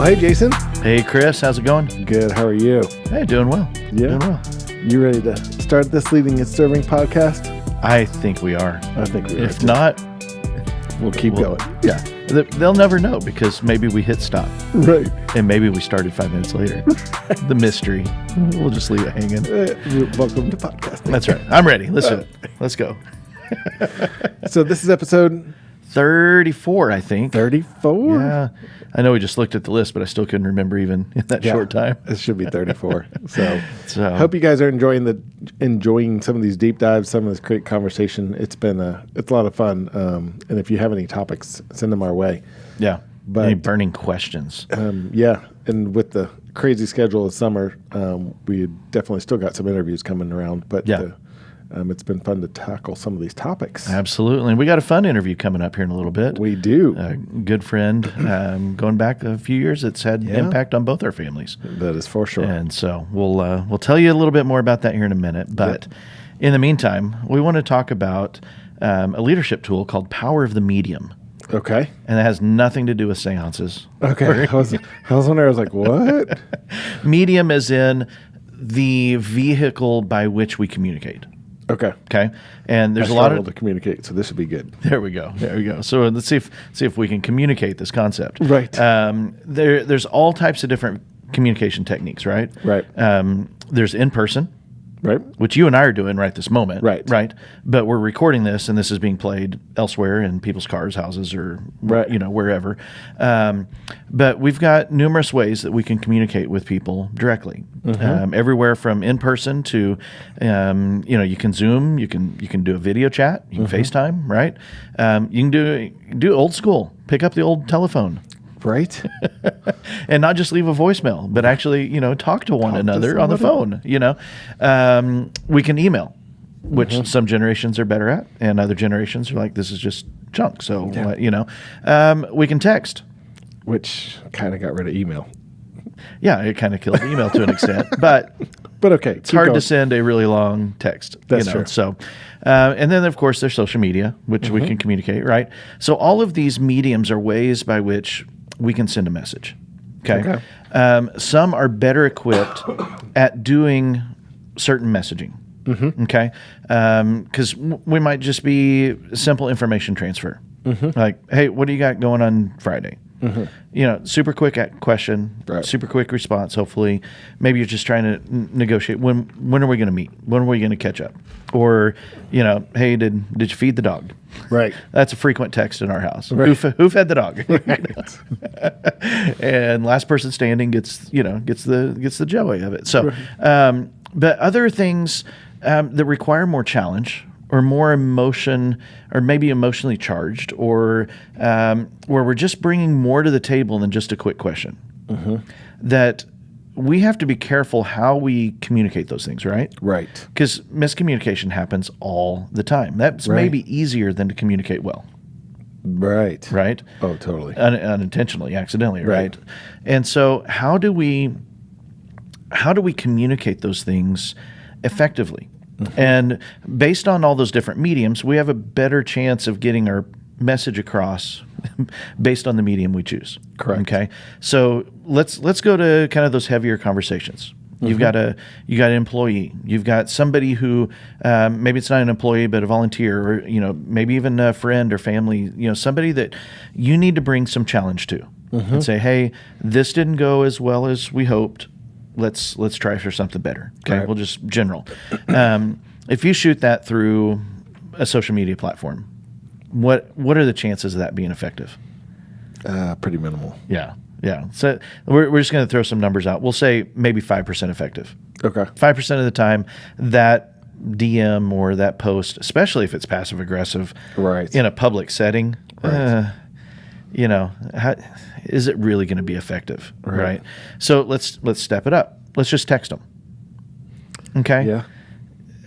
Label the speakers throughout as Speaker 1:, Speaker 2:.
Speaker 1: Well, hey, Jason.
Speaker 2: Hey, Chris. How's it going?
Speaker 1: Good. How are you?
Speaker 2: Hey, doing well.
Speaker 1: Yeah.
Speaker 2: Doing well.
Speaker 1: You ready to start this Leading and Serving podcast?
Speaker 2: I think we are.
Speaker 1: I think we are.
Speaker 2: If not,
Speaker 1: we'll keep going.
Speaker 2: Yeah. They'll never know because maybe we hit stop.
Speaker 1: Right.
Speaker 2: And maybe we started 5 minutes later. The mystery. We'll just leave it hanging.
Speaker 1: Welcome to podcasting.
Speaker 2: That's right. I'm ready. Let's do it. Let's go.
Speaker 1: So this is episode
Speaker 2: 34, I think.
Speaker 1: 34?
Speaker 2: Yeah. I know we just looked at the list, but I still couldn't remember even in that short time.
Speaker 1: It should be 34. So
Speaker 2: hope
Speaker 1: you guys are enjoying some of these deep dives, some of this great conversation. It's a lot of fun. And if you have any topics, send them our way.
Speaker 2: Yeah.
Speaker 1: But
Speaker 2: any burning questions?
Speaker 1: Yeah. And with the crazy schedule of summer, we definitely still got some interviews coming around. But
Speaker 2: yeah.
Speaker 1: It's been fun to tackle some of these topics.
Speaker 2: Absolutely. And we got a fun interview coming up here in a little bit.
Speaker 1: We do.
Speaker 2: A good friend, going back a few years, it's had impact on both our families.
Speaker 1: That is for sure.
Speaker 2: And so we'll tell you a little bit more about that here in a minute. But in the meantime, we want to talk about a leadership tool called Power of the Medium.
Speaker 1: Okay.
Speaker 2: And it has nothing to do with seances.
Speaker 1: Okay. I was wondering, I was like, what?
Speaker 2: Medium as in the vehicle by which we communicate.
Speaker 1: Okay.
Speaker 2: Okay. And there's
Speaker 1: I
Speaker 2: a lot
Speaker 1: to communicate, so this would be good.
Speaker 2: There we go. So let's see if we can communicate this concept.
Speaker 1: Right.
Speaker 2: There's all types of different communication techniques, right?
Speaker 1: Right.
Speaker 2: There's in person.
Speaker 1: Right.
Speaker 2: Which you and I are doing right this moment.
Speaker 1: Right.
Speaker 2: Right. But we're recording this, and this is being played elsewhere in people's cars, houses, or wherever. But we've got numerous ways that we can communicate with people directly. Mm-hmm. Everywhere from in person to, you can Zoom, you can do a video chat, you can FaceTime, right? You can do old school. Pick up the old telephone.
Speaker 1: Right.
Speaker 2: And not just leave a voicemail, but actually, talk to one another on the phone. We can email, which some generations are better at, and other generations are like, this is just junk. So, we can text.
Speaker 1: Which kind of got rid of email.
Speaker 2: Yeah, it kind of killed email to an extent, but
Speaker 1: okay.
Speaker 2: It's hard to send a really long text.
Speaker 1: That's true.
Speaker 2: So, and then of course there's social media, which we can communicate, right? So all of these mediums are ways by which we can send a message. Okay. Some are better equipped at doing certain messaging. Mm-hmm. Okay. Because we might just be simple information transfer. Mm-hmm. Like, hey, what do you got going on Friday? Mm-hmm. Super quick question, super quick response, hopefully. Maybe you're just trying to negotiate. When are we going to meet? When are we going to catch up? Or, hey, did you feed the dog?
Speaker 1: Right.
Speaker 2: That's a frequent text in our house.
Speaker 1: Right.
Speaker 2: Who fed the dog?
Speaker 1: Right.
Speaker 2: And last person standing gets the joy of it. So, but other things that require more challenge, or more emotion, or maybe emotionally charged, or where we're just bringing more to the table than just a quick question. Mm-hmm. That we have to be careful how we communicate those things, right?
Speaker 1: Right.
Speaker 2: Because miscommunication happens all the time. That's maybe easier than to communicate well.
Speaker 1: Right.
Speaker 2: Right?
Speaker 1: Oh, totally.
Speaker 2: Unintentionally, accidentally, right? And so how do we communicate those things effectively? Mm-hmm. And based on all those different mediums, we have a better chance of getting our message across based on the medium we choose.
Speaker 1: Correct.
Speaker 2: Okay. So let's go to kind of those heavier conversations. Mm-hmm. You got an employee. You've got somebody who maybe it's not an employee but a volunteer, or maybe even a friend or family. Somebody that you need to bring some challenge to, and say, hey, this didn't go as well as we hoped. Let's try for something better. Okay, We'll just general. If you shoot that through a social media platform, what are the chances of that being effective?
Speaker 1: Pretty minimal.
Speaker 2: Yeah. So we're just going to throw some numbers out. We'll say maybe 5% effective.
Speaker 1: Okay.
Speaker 2: 5% of the time that DM or that post, especially if it's passive aggressive, in a public setting, is it really going to be effective? Right. So let's step it up. Let's just text them. Okay.
Speaker 1: Yeah.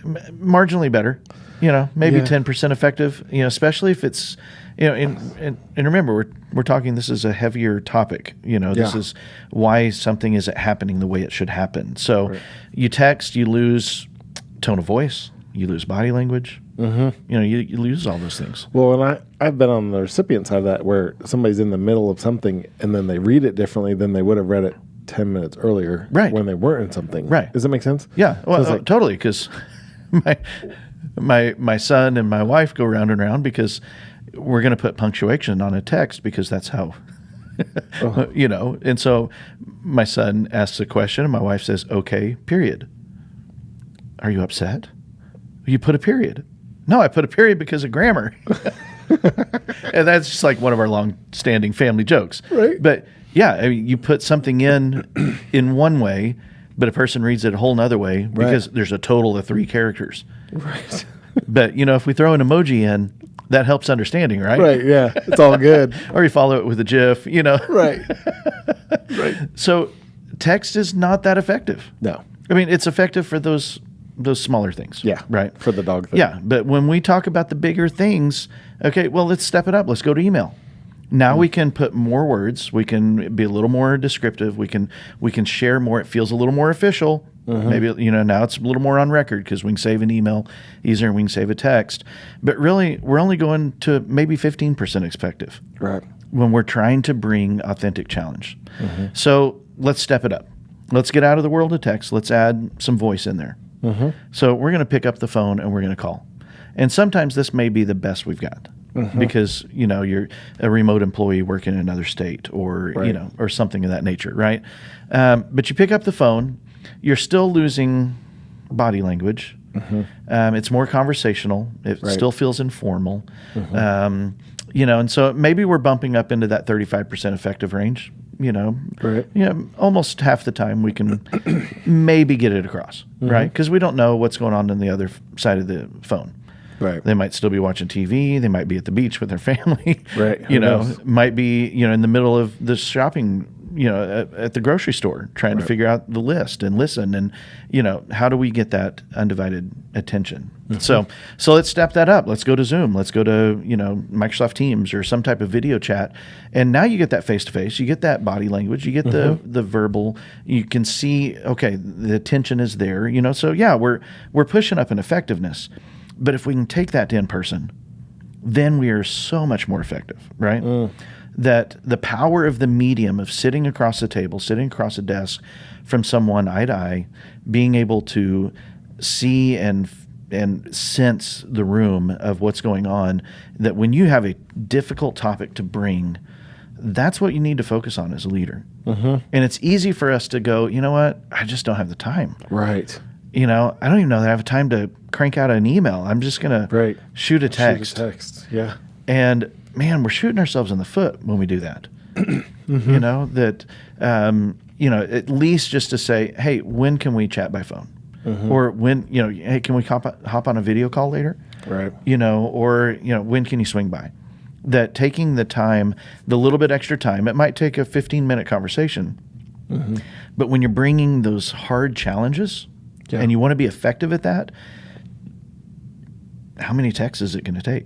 Speaker 2: Marginally better. Maybe 10% effective. Especially if it's, and remember we're talking. This is a heavier topic. This is why something isn't happening the way it should happen. So you text, you lose tone of voice. You lose body language. Mm-hmm. You lose all those things.
Speaker 1: Well, and I've been on the recipient side of that where somebody's in the middle of something and then they read it differently than they would have read it 10 minutes earlier when they weren't in something.
Speaker 2: Right.
Speaker 1: Does that make sense?
Speaker 2: Yeah. Well, totally. Because my son and my wife go round and round because we're going to put punctuation on a text because that's how, And so my son asks a question and my wife says, okay, period. Are you upset? You put a period. No, I put a period because of grammar. And that's just like one of our long-standing family jokes.
Speaker 1: Right.
Speaker 2: But yeah, I mean, you put something in one way, but a person reads it a whole nother way because there's a total of 3 characters.
Speaker 1: Right.
Speaker 2: But, if we throw an emoji in, that helps understanding, right?
Speaker 1: Right, yeah. It's all good.
Speaker 2: Or you follow it with a GIF,
Speaker 1: Right. Right.
Speaker 2: So text is not that effective.
Speaker 1: No.
Speaker 2: I mean, it's effective for those smaller things.
Speaker 1: Yeah.
Speaker 2: Right.
Speaker 1: For the dog thing.
Speaker 2: Yeah. But when we talk about the bigger things, okay, well, let's step it up. Let's go to email. Now we can put more words. We can be a little more descriptive. We can share more. It feels a little more official. Maybe, now it's a little more on record because we can save an email easier and we can save a text. But really, we're only going to maybe 15% effective.
Speaker 1: Right.
Speaker 2: When we're trying to bring authentic challenge. So let's step it up. Let's get out of the world of text. Let's add some voice in there. So we're going to pick up the phone and we're going to call. And sometimes this may be the best we've got. Because, you're a remote employee working in another state or, or something of that nature, right? But you pick up the phone, you're still losing body language. It's more conversational. It still feels informal. And so maybe we're bumping up into that 35% effective range,
Speaker 1: Right.
Speaker 2: Almost half the time we can maybe get it across, right? Because we don't know what's going on the other side of the phone.
Speaker 1: Right.
Speaker 2: They might still be watching TV. They might be at the beach with their family.
Speaker 1: Right.
Speaker 2: Might be, in the middle of the shopping, at the grocery store trying to figure out the list and listen. And, how do we get that undivided attention? So let's step that up. Let's go to Zoom. Let's go to, Microsoft Teams or some type of video chat. And now you get that face-to-face. You get that body language. You get the verbal. You can see, okay, the attention is there, So, yeah, we're pushing up in effectiveness. But if we can take that to in-person, then we are so much more effective, right? That the power of the medium of sitting across the table, sitting across a desk from someone eye to eye, being able to see and sense the room of what's going on, that when you have a difficult topic to bring, that's what you need to focus on as a leader. And it's easy for us to go, you know what, I just don't have the time.
Speaker 1: Right.
Speaker 2: I don't even know that I have time to crank out an email. I'm just going to shoot a text.
Speaker 1: Yeah.
Speaker 2: And man, we're shooting ourselves in the foot when we do that. At least just to say, hey, when can we chat by phone? Or when, hey, can we hop on a video call later?
Speaker 1: Right.
Speaker 2: When can you swing by? That taking the time, the little bit extra time, it might take a 15-minute conversation. But when you're bringing those hard challenges, and you want to be effective at that, how many texts is it going to take?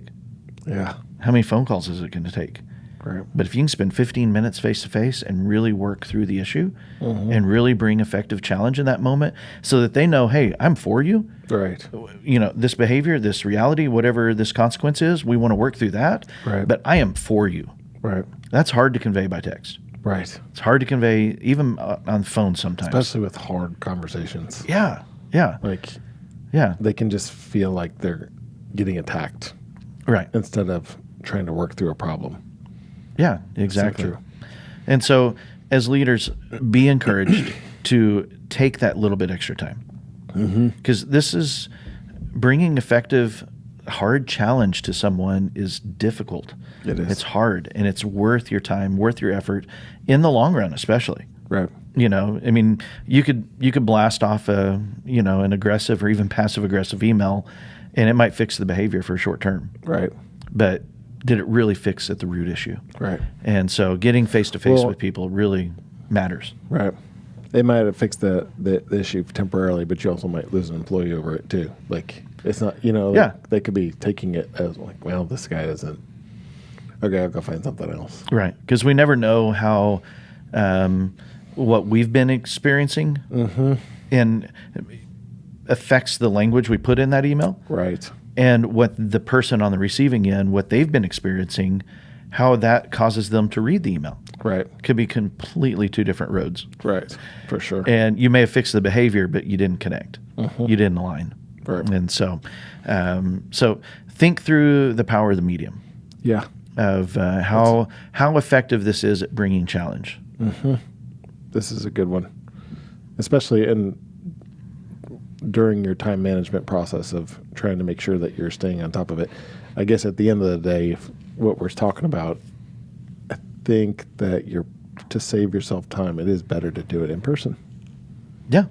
Speaker 1: Yeah.
Speaker 2: How many phone calls is it going to take?
Speaker 1: Right.
Speaker 2: But if you can spend 15 minutes face-to-face and really work through the issue and really bring effective challenge in that moment so that they know, hey, I'm for you.
Speaker 1: Right.
Speaker 2: This behavior, this reality, whatever this consequence is, we want to work through that.
Speaker 1: Right.
Speaker 2: But I am for you.
Speaker 1: Right.
Speaker 2: That's hard to convey by text.
Speaker 1: Right.
Speaker 2: It's hard to convey even on phone sometimes.
Speaker 1: Especially with hard conversations.
Speaker 2: Yeah. Yeah.
Speaker 1: They can just feel like they're getting attacked.
Speaker 2: Right.
Speaker 1: Instead of trying to work through a problem.
Speaker 2: Yeah, exactly.
Speaker 1: So true.
Speaker 2: And so as leaders, be encouraged to take that little bit extra time. Because this is bringing effective, hard challenge to someone is difficult.
Speaker 1: It is.
Speaker 2: It's hard, and it's worth your time, worth your effort in the long run, especially.
Speaker 1: Right.
Speaker 2: You could blast off an aggressive or even passive aggressive email, and it might fix the behavior for a short term.
Speaker 1: Right.
Speaker 2: But did it really fix at the root issue?
Speaker 1: Right.
Speaker 2: And so getting face-to-face with people really matters.
Speaker 1: Right. They might have fixed the issue temporarily, but you also might lose an employee over it too. Like, it's not, they could be taking it as like, well, this guy doesn't. Okay, I'll go find something else.
Speaker 2: Right. Because we never know how, what we've been experiencing. And affects the language we put in that email.
Speaker 1: Right.
Speaker 2: And what the person on the receiving end, what they've been experiencing, how that causes them to read the email.
Speaker 1: Right.
Speaker 2: Could be completely two different roads.
Speaker 1: Right. For sure.
Speaker 2: And you may have fixed the behavior, but you didn't connect. You didn't align.
Speaker 1: Right.
Speaker 2: And so think through the power of the medium.
Speaker 1: Yeah.
Speaker 2: Of how effective this is at bringing challenge.
Speaker 1: This is a good one, especially during your time management process of trying to make sure that you're staying on top of it. I guess at the end of the day, what we're talking about, I think that to save yourself time, it is better to do it in person.
Speaker 2: Yeah.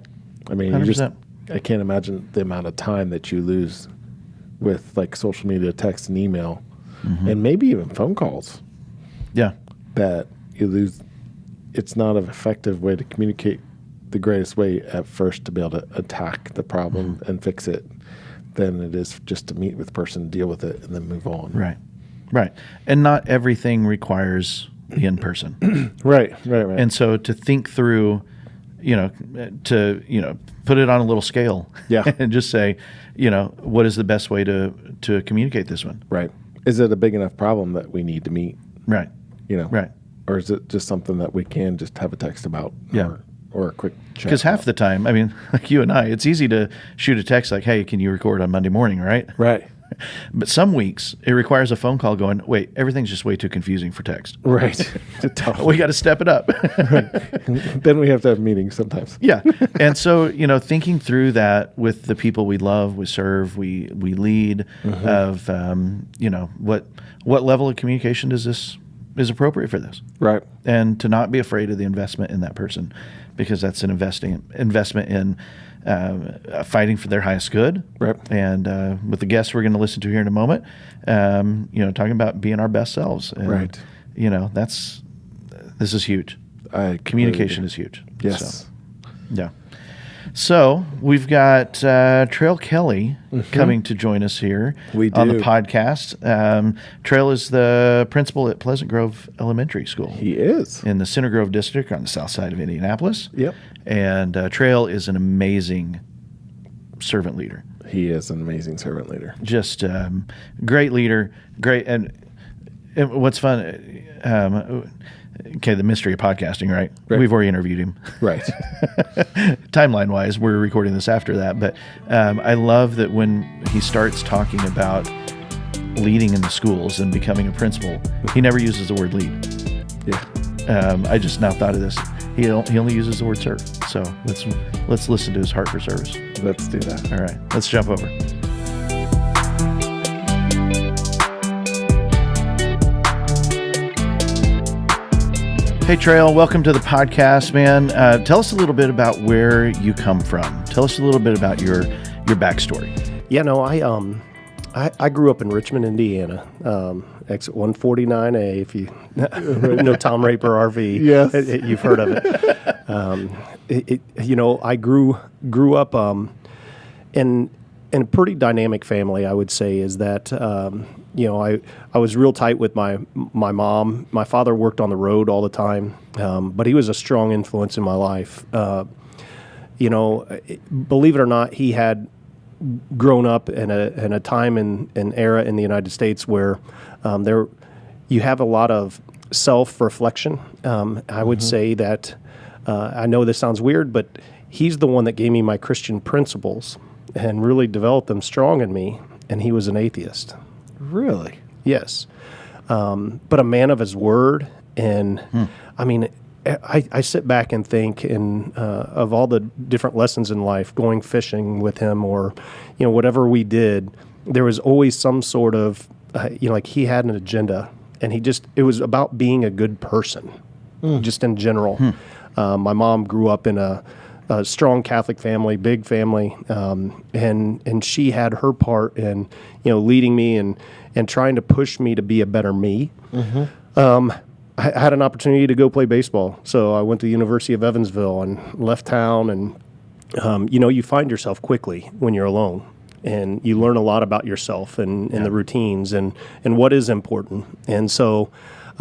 Speaker 1: I mean,
Speaker 2: 100%.
Speaker 1: I can't imagine the amount of time that you lose with like social media, text, and email, and maybe even phone calls.
Speaker 2: Yeah.
Speaker 1: That you lose. It's not an effective way to communicate the greatest way at first to be able to attack the problem and fix it than it is just to meet with the person, deal with it, and then move on.
Speaker 2: Right. And not everything requires the in-person.
Speaker 1: Right.
Speaker 2: And so to think through, to put it on a little scale.
Speaker 1: Yeah.
Speaker 2: And just say, what is the best way to communicate this one?
Speaker 1: Right. Is it a big enough problem that we need to meet?
Speaker 2: Right.
Speaker 1: Right. Or is it just something that we can just have a text about?
Speaker 2: Yeah.
Speaker 1: Or a quick chat.
Speaker 2: Because half the time, I mean, like you and I, it's easy to shoot a text like, hey, can you record on Monday morning, right?
Speaker 1: Right.
Speaker 2: But some weeks, it requires a phone call going, wait, everything's just way too confusing for text.
Speaker 1: Right.
Speaker 2: We got to step it up.
Speaker 1: Right. Then we have to have meetings sometimes.
Speaker 2: Yeah. And so, thinking through that with the people we love, we serve, we lead, of, what level of communication is appropriate for this.
Speaker 1: Right.
Speaker 2: And to not be afraid of the investment in that person, because that's an investment in fighting for their highest good.
Speaker 1: Right.
Speaker 2: And with the guests we're going to listen to here in a moment, talking about being our best selves. And,
Speaker 1: right.
Speaker 2: This is huge. Communication is huge.
Speaker 1: Yes.
Speaker 2: So, yeah. So we've got Trael Kelly coming to join us here on the podcast. Trael is the principal at Pleasant Grove Elementary School.
Speaker 1: He is.
Speaker 2: In the Center Grove District on the south side of Indianapolis.
Speaker 1: Yep.
Speaker 2: And Trael is an amazing servant leader.
Speaker 1: He is an amazing servant leader.
Speaker 2: Just great leader. Great. And what's fun... the mystery of podcasting, right? We've already interviewed him.
Speaker 1: Right.
Speaker 2: Timeline-wise, we're recording this after that. But I love that when he starts talking about leading in the schools and becoming a principal, he never uses the word lead.
Speaker 1: Yeah.
Speaker 2: I just now thought of this. He only uses the word serve. So let's listen to his heart for service.
Speaker 1: Let's do that.
Speaker 2: All right. Let's jump over. Hey, Trael, welcome to the podcast, man. Tell us a little bit about where you come from. Tell us a little bit about your backstory.
Speaker 3: Yeah, no, I grew up in Richmond, Indiana, exit 149A, if you know Tom Raper RV.
Speaker 1: Yes.
Speaker 3: You've heard of it. I grew up in a pretty dynamic family, I would say, is that, I was real tight with my mom. My father worked on the road all the time, but he was a strong influence in my life. Believe it or not, he had grown up in a time and era in the United States where you have a lot of self-reflection. I would say that, I know this sounds weird, but he's the one that gave me my Christian principles and really developed them strong in me, and he was an atheist.
Speaker 1: Really?
Speaker 3: Yes. But a man of his word, and I mean, I sit back and think of all the different lessons in life, going fishing with him or, whatever we did, there was always some sort of, like he had an agenda, and it was about being a good person, just in general. My mom grew up in a strong Catholic family, big family, and she had her part in, leading me and trying to push me to be a better me. I had an opportunity to go play baseball, so I went to the University of Evansville and left town, and you find yourself quickly when you're alone, and you learn a lot about yourself and the routines and what is important. And so,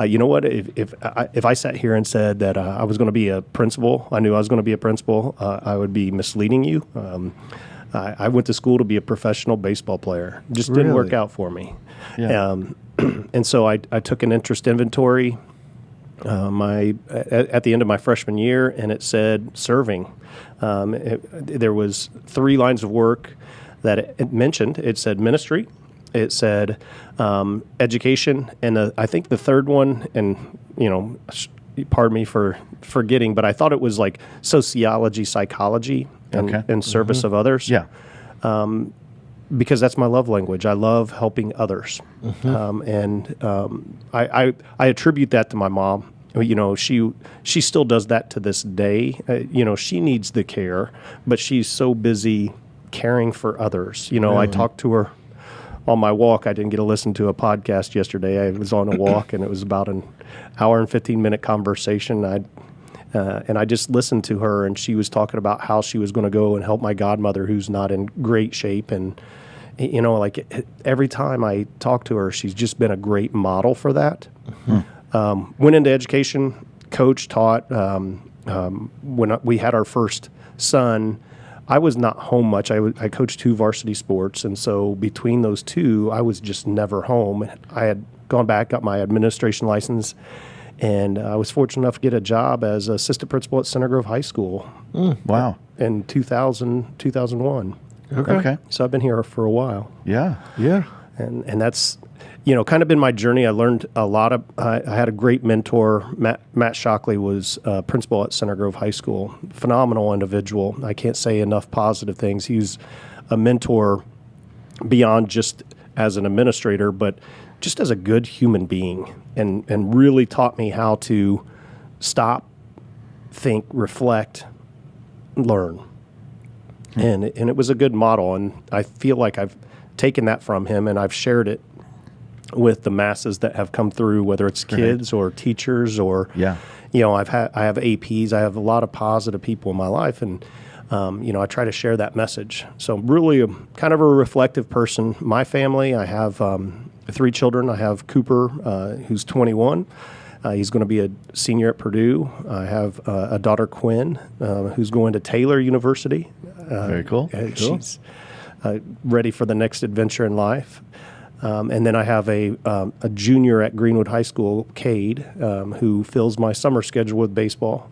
Speaker 3: you know what? If I sat here and said that I was going to be a principal, I knew I was going to be a principal, I would be misleading you. I went to school to be a professional baseball player. Just didn't work out for me.
Speaker 2: Yeah.
Speaker 3: And so I took an interest inventory at the end of my freshman year, and it said serving. There was 3 lines of work that it mentioned. It said ministry, it said education, and I think the third one, and pardon me for forgetting, but I thought it was like sociology, psychology, and service of others.
Speaker 2: Yeah.
Speaker 3: Because that's my love language. I love helping others. I attribute that to my mom. She still does that to this day. She needs the care, but she's so busy caring for others. I talked to her on my walk. I didn't get to listen to a podcast yesterday. I was on a walk, and it was about an hour and 15-minute conversation. And I just listened to her, and she was talking about how she was going to go and help my godmother, who's not in great shape. And, every time I talk to her, she's just been a great model for that. Went into education, coach, taught. When we had our first son, I was not home much. I coached 2 varsity sports, and so between those 2, I was just never home. I had gone back, got my administration license, and I was fortunate enough to get a job as assistant principal at Center Grove High School.
Speaker 2: Wow.
Speaker 3: In 2001.
Speaker 2: Okay.
Speaker 3: So I've been here for a while.
Speaker 2: Yeah.
Speaker 3: And that's, kind of been my journey. I learned a lot of, I had a great mentor. Matt Shockley was principal at Center Grove High School. Phenomenal individual. I can't say enough positive things. He's a mentor beyond just as an administrator, but just as a good human being, and really taught me how to stop, think, reflect, learn. And it was a good model, and I feel like I've taken that from him, and I've shared it with the masses that have come through, whether it's kids or teachers or, I have APs. I have a lot of positive people in my life, and I try to share that message. So really kind of a reflective person. My family, I have 3 children. I have Cooper, who's 21. He's going to be a senior at Purdue. I have a daughter, Quinn, who's going to Taylor University.
Speaker 2: Very cool.
Speaker 3: She's ready for the next adventure in life. And then I have a junior at Greenwood High School, Cade, who fills my summer schedule with baseball.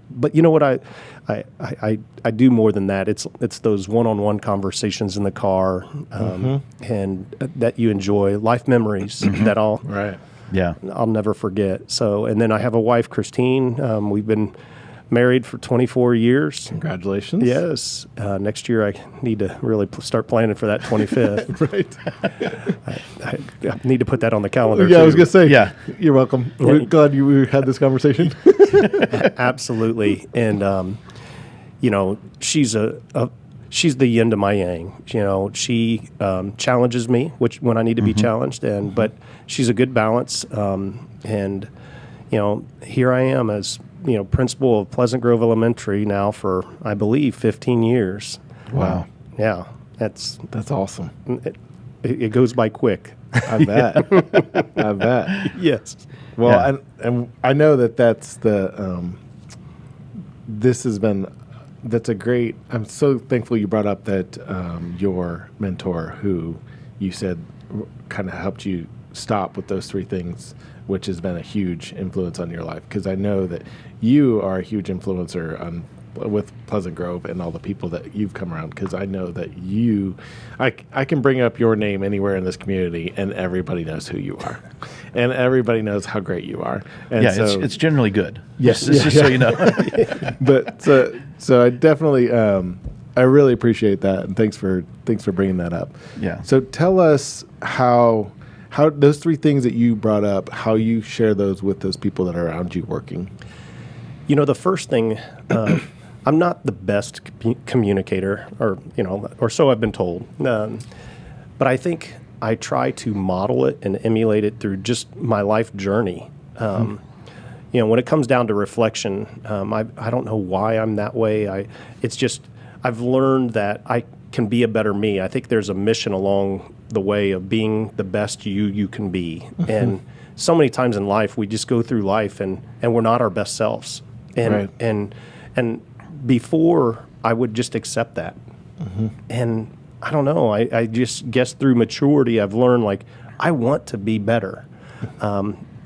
Speaker 3: But you know what? I do more than that. It's those one-on-one conversations in the car, and that you enjoy, life memories that I'll never forget. So, and then I have a wife, Christine. We've been married for 24 years.
Speaker 1: Congratulations.
Speaker 3: Yes. Next year I need to really start planning for that 25th.
Speaker 1: Right.
Speaker 3: I need to put that on the calendar.
Speaker 1: Yeah,
Speaker 3: too.
Speaker 1: I was going to say, you're welcome. We're glad we had this conversation.
Speaker 3: Absolutely. And, she's she's the yin to my yang. She challenges me, when I need to be challenged, but she's a good balance. And, here I am as principal of Pleasant Grove Elementary now for, I believe, 15 years.
Speaker 1: Wow.
Speaker 3: Yeah.
Speaker 1: That's awesome.
Speaker 3: It goes by quick.
Speaker 1: I bet. I bet.
Speaker 3: Yes.
Speaker 1: Well, and I know that's that's a great, I'm so thankful you brought up that your mentor, who you said kind of helped you stop with those 3 things, which has been a huge influence on your life, because I know that you are a huge influencer with Pleasant Grove and all the people that you've come around, because I know that I can bring up your name anywhere in this community and everybody knows who you are and everybody knows how great you are. And
Speaker 2: it's generally good.
Speaker 1: Yes.
Speaker 2: Just so you know.
Speaker 1: But so I definitely I really appreciate that, and thanks for bringing that up.
Speaker 2: Yeah.
Speaker 1: So tell us how those 3 things that you brought up, how you share those with those people that are around you working.
Speaker 3: The first thing, I'm not the best communicator, or so I've been told. But I think I try to model it and emulate it through just my life journey. When it comes down to reflection, I don't know why I'm that way. It's just I've learned that I can be a better me. I think there's a mission along the way of being the best you can be. And so many times in life, we just go through life and we're not our best selves. And before I would just accept that. And I don't know, I just guess through maturity, I've learned like, I want to be better.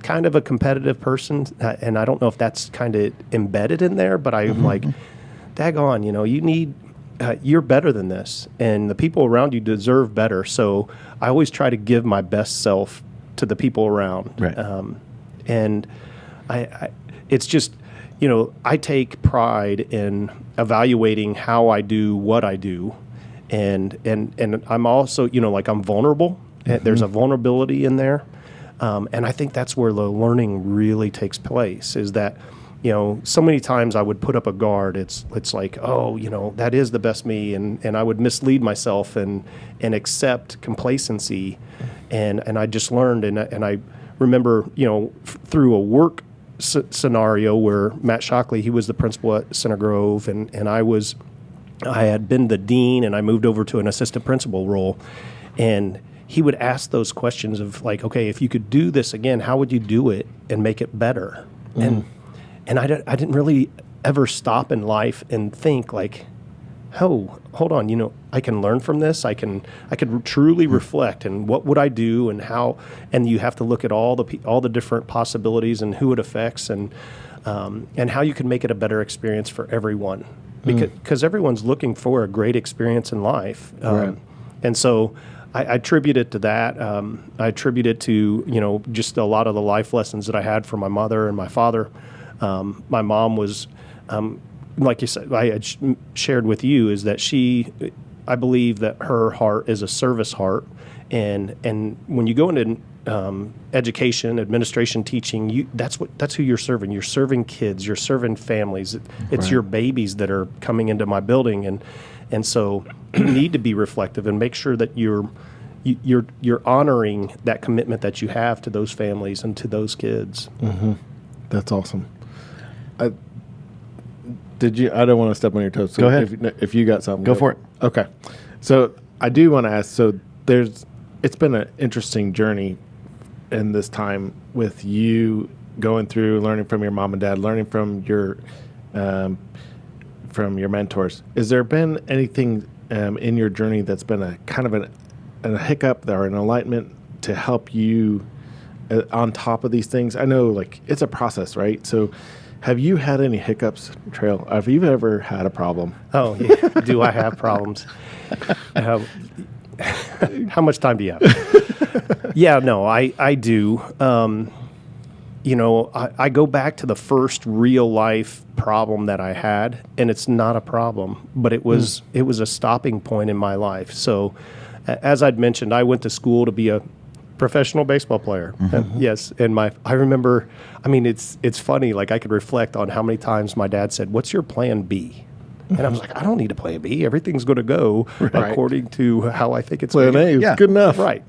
Speaker 3: Kind of a competitive person, and I don't know if that's kind of embedded in there, but I'm like, daggone, you need, you're better than this, and the people around you deserve better. So I always try to give my best self to the people around.
Speaker 2: Right.
Speaker 3: And it's just, I take pride in evaluating how I do what I do. And I'm also, like I'm vulnerable. There's a vulnerability in there. And I think that's where the learning really takes place, is that, so many times I would put up a guard. It's like, oh, that is the best me. And I would mislead myself and accept complacency. And I just learned. And I remember, through a work scenario where Matt Shockley, he was the principal at Center Grove, and I had been the dean, and I moved over to an assistant principal role. And he would ask those questions of like, okay, if you could do this again, how would you do it and make it better? And I didn't really ever stop in life and think like, oh, hold on, I can learn from this. I can truly reflect, and what would I do, and how? And you have to look at all the different possibilities and who it affects, and how you can make it a better experience for everyone, because everyone's looking for a great experience in life,
Speaker 1: Right.
Speaker 3: And so. I attribute it to that. I attribute it to, just a lot of the life lessons that I had from my mother and my father. My mom was, like you said, I had shared with you, is that I believe that her heart is a service heart. And when you go into education, administration, teaching, that's who you're serving. You're serving kids. You're serving families. It's your babies that are coming into my building, and so you need to be reflective and make sure that you're honoring that commitment that you have to those families and to those kids.
Speaker 1: That's awesome. I don't want to step on your toes. So
Speaker 2: Go ahead.
Speaker 1: If you got something,
Speaker 2: Go for it.
Speaker 1: Okay. So I do want to ask. So it's been an interesting journey in this time with you going through learning from your mom and dad, learning from your mentors. Has there been anything in your journey that's been a kind of a hiccup or an enlightenment to help you on top of these things? I know, like, it's a process, right? So have you had any hiccups, Trael? Have you ever had a problem?
Speaker 3: Oh, yeah. Do I have problems? How much time do you have? Yeah, no, I do. I go back to the first real life problem that I had, and it's not a problem, but it was a stopping point in my life. So, as I'd mentioned, I went to school to be a professional baseball player. Yes, and I remember. I mean, it's funny. Like, I could reflect on how many times my dad said, "What's your plan B?" And I was like, I don't need a plan B. Everything's going to go according to how I think it's going to go.
Speaker 1: Plan A is good enough.
Speaker 3: Right.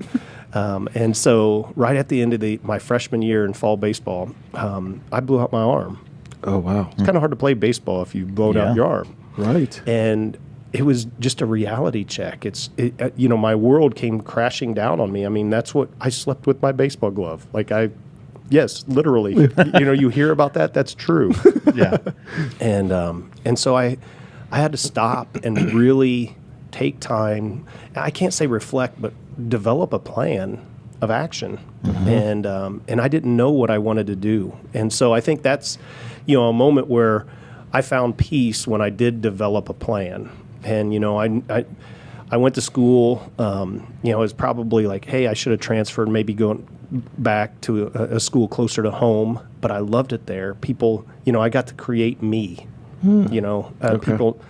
Speaker 3: And so right at the end of my freshman year in fall baseball, I blew out my arm.
Speaker 1: Oh, wow.
Speaker 3: It's kind of hard to play baseball if you've blown out your arm.
Speaker 1: Right.
Speaker 3: And it was just a reality check. My world came crashing down on me. I mean, that's what I slept with my baseball glove. Yes, literally. You hear about that. That's true.
Speaker 2: Yeah.
Speaker 3: And so I had to stop and really take time. I can't say reflect, but develop a plan of action. And I didn't know what I wanted to do. And so I think that's, a moment where I found peace when I did develop a plan. And, I went to school, it was probably like, hey, I should have transferred, maybe going back to a school closer to home, but I loved it there. People, I got to create me. People,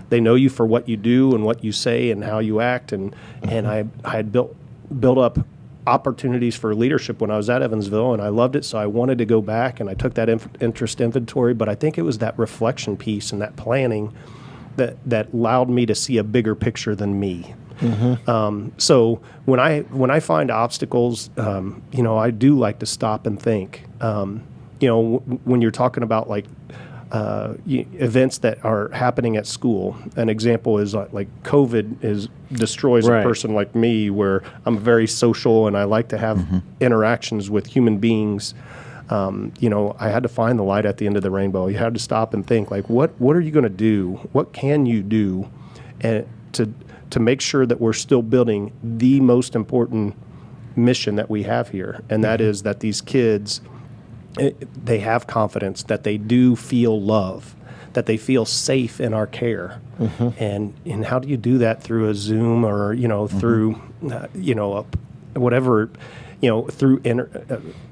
Speaker 3: they know you for what you do and what you say and how you act, and I had built up opportunities for leadership when I was at Evansville, and I loved it, so I wanted to go back, and I took that interest inventory, but I think it was that reflection piece and that planning that allowed me to see a bigger picture than me. So when I find obstacles, I do like to stop and think. When you're talking about like events that are happening at school, an example is like COVID destroys a person like me, where I'm very social and I like to have interactions with human beings. I had to find the light at the end of the rainbow. You had to stop and think, like, what are you going to do? What can you do to make sure that we're still building the most important mission that we have here, and that is that these kids, they have confidence, that they do feel love, that they feel safe in our care. And how do you do that through a Zoom or through whatever, through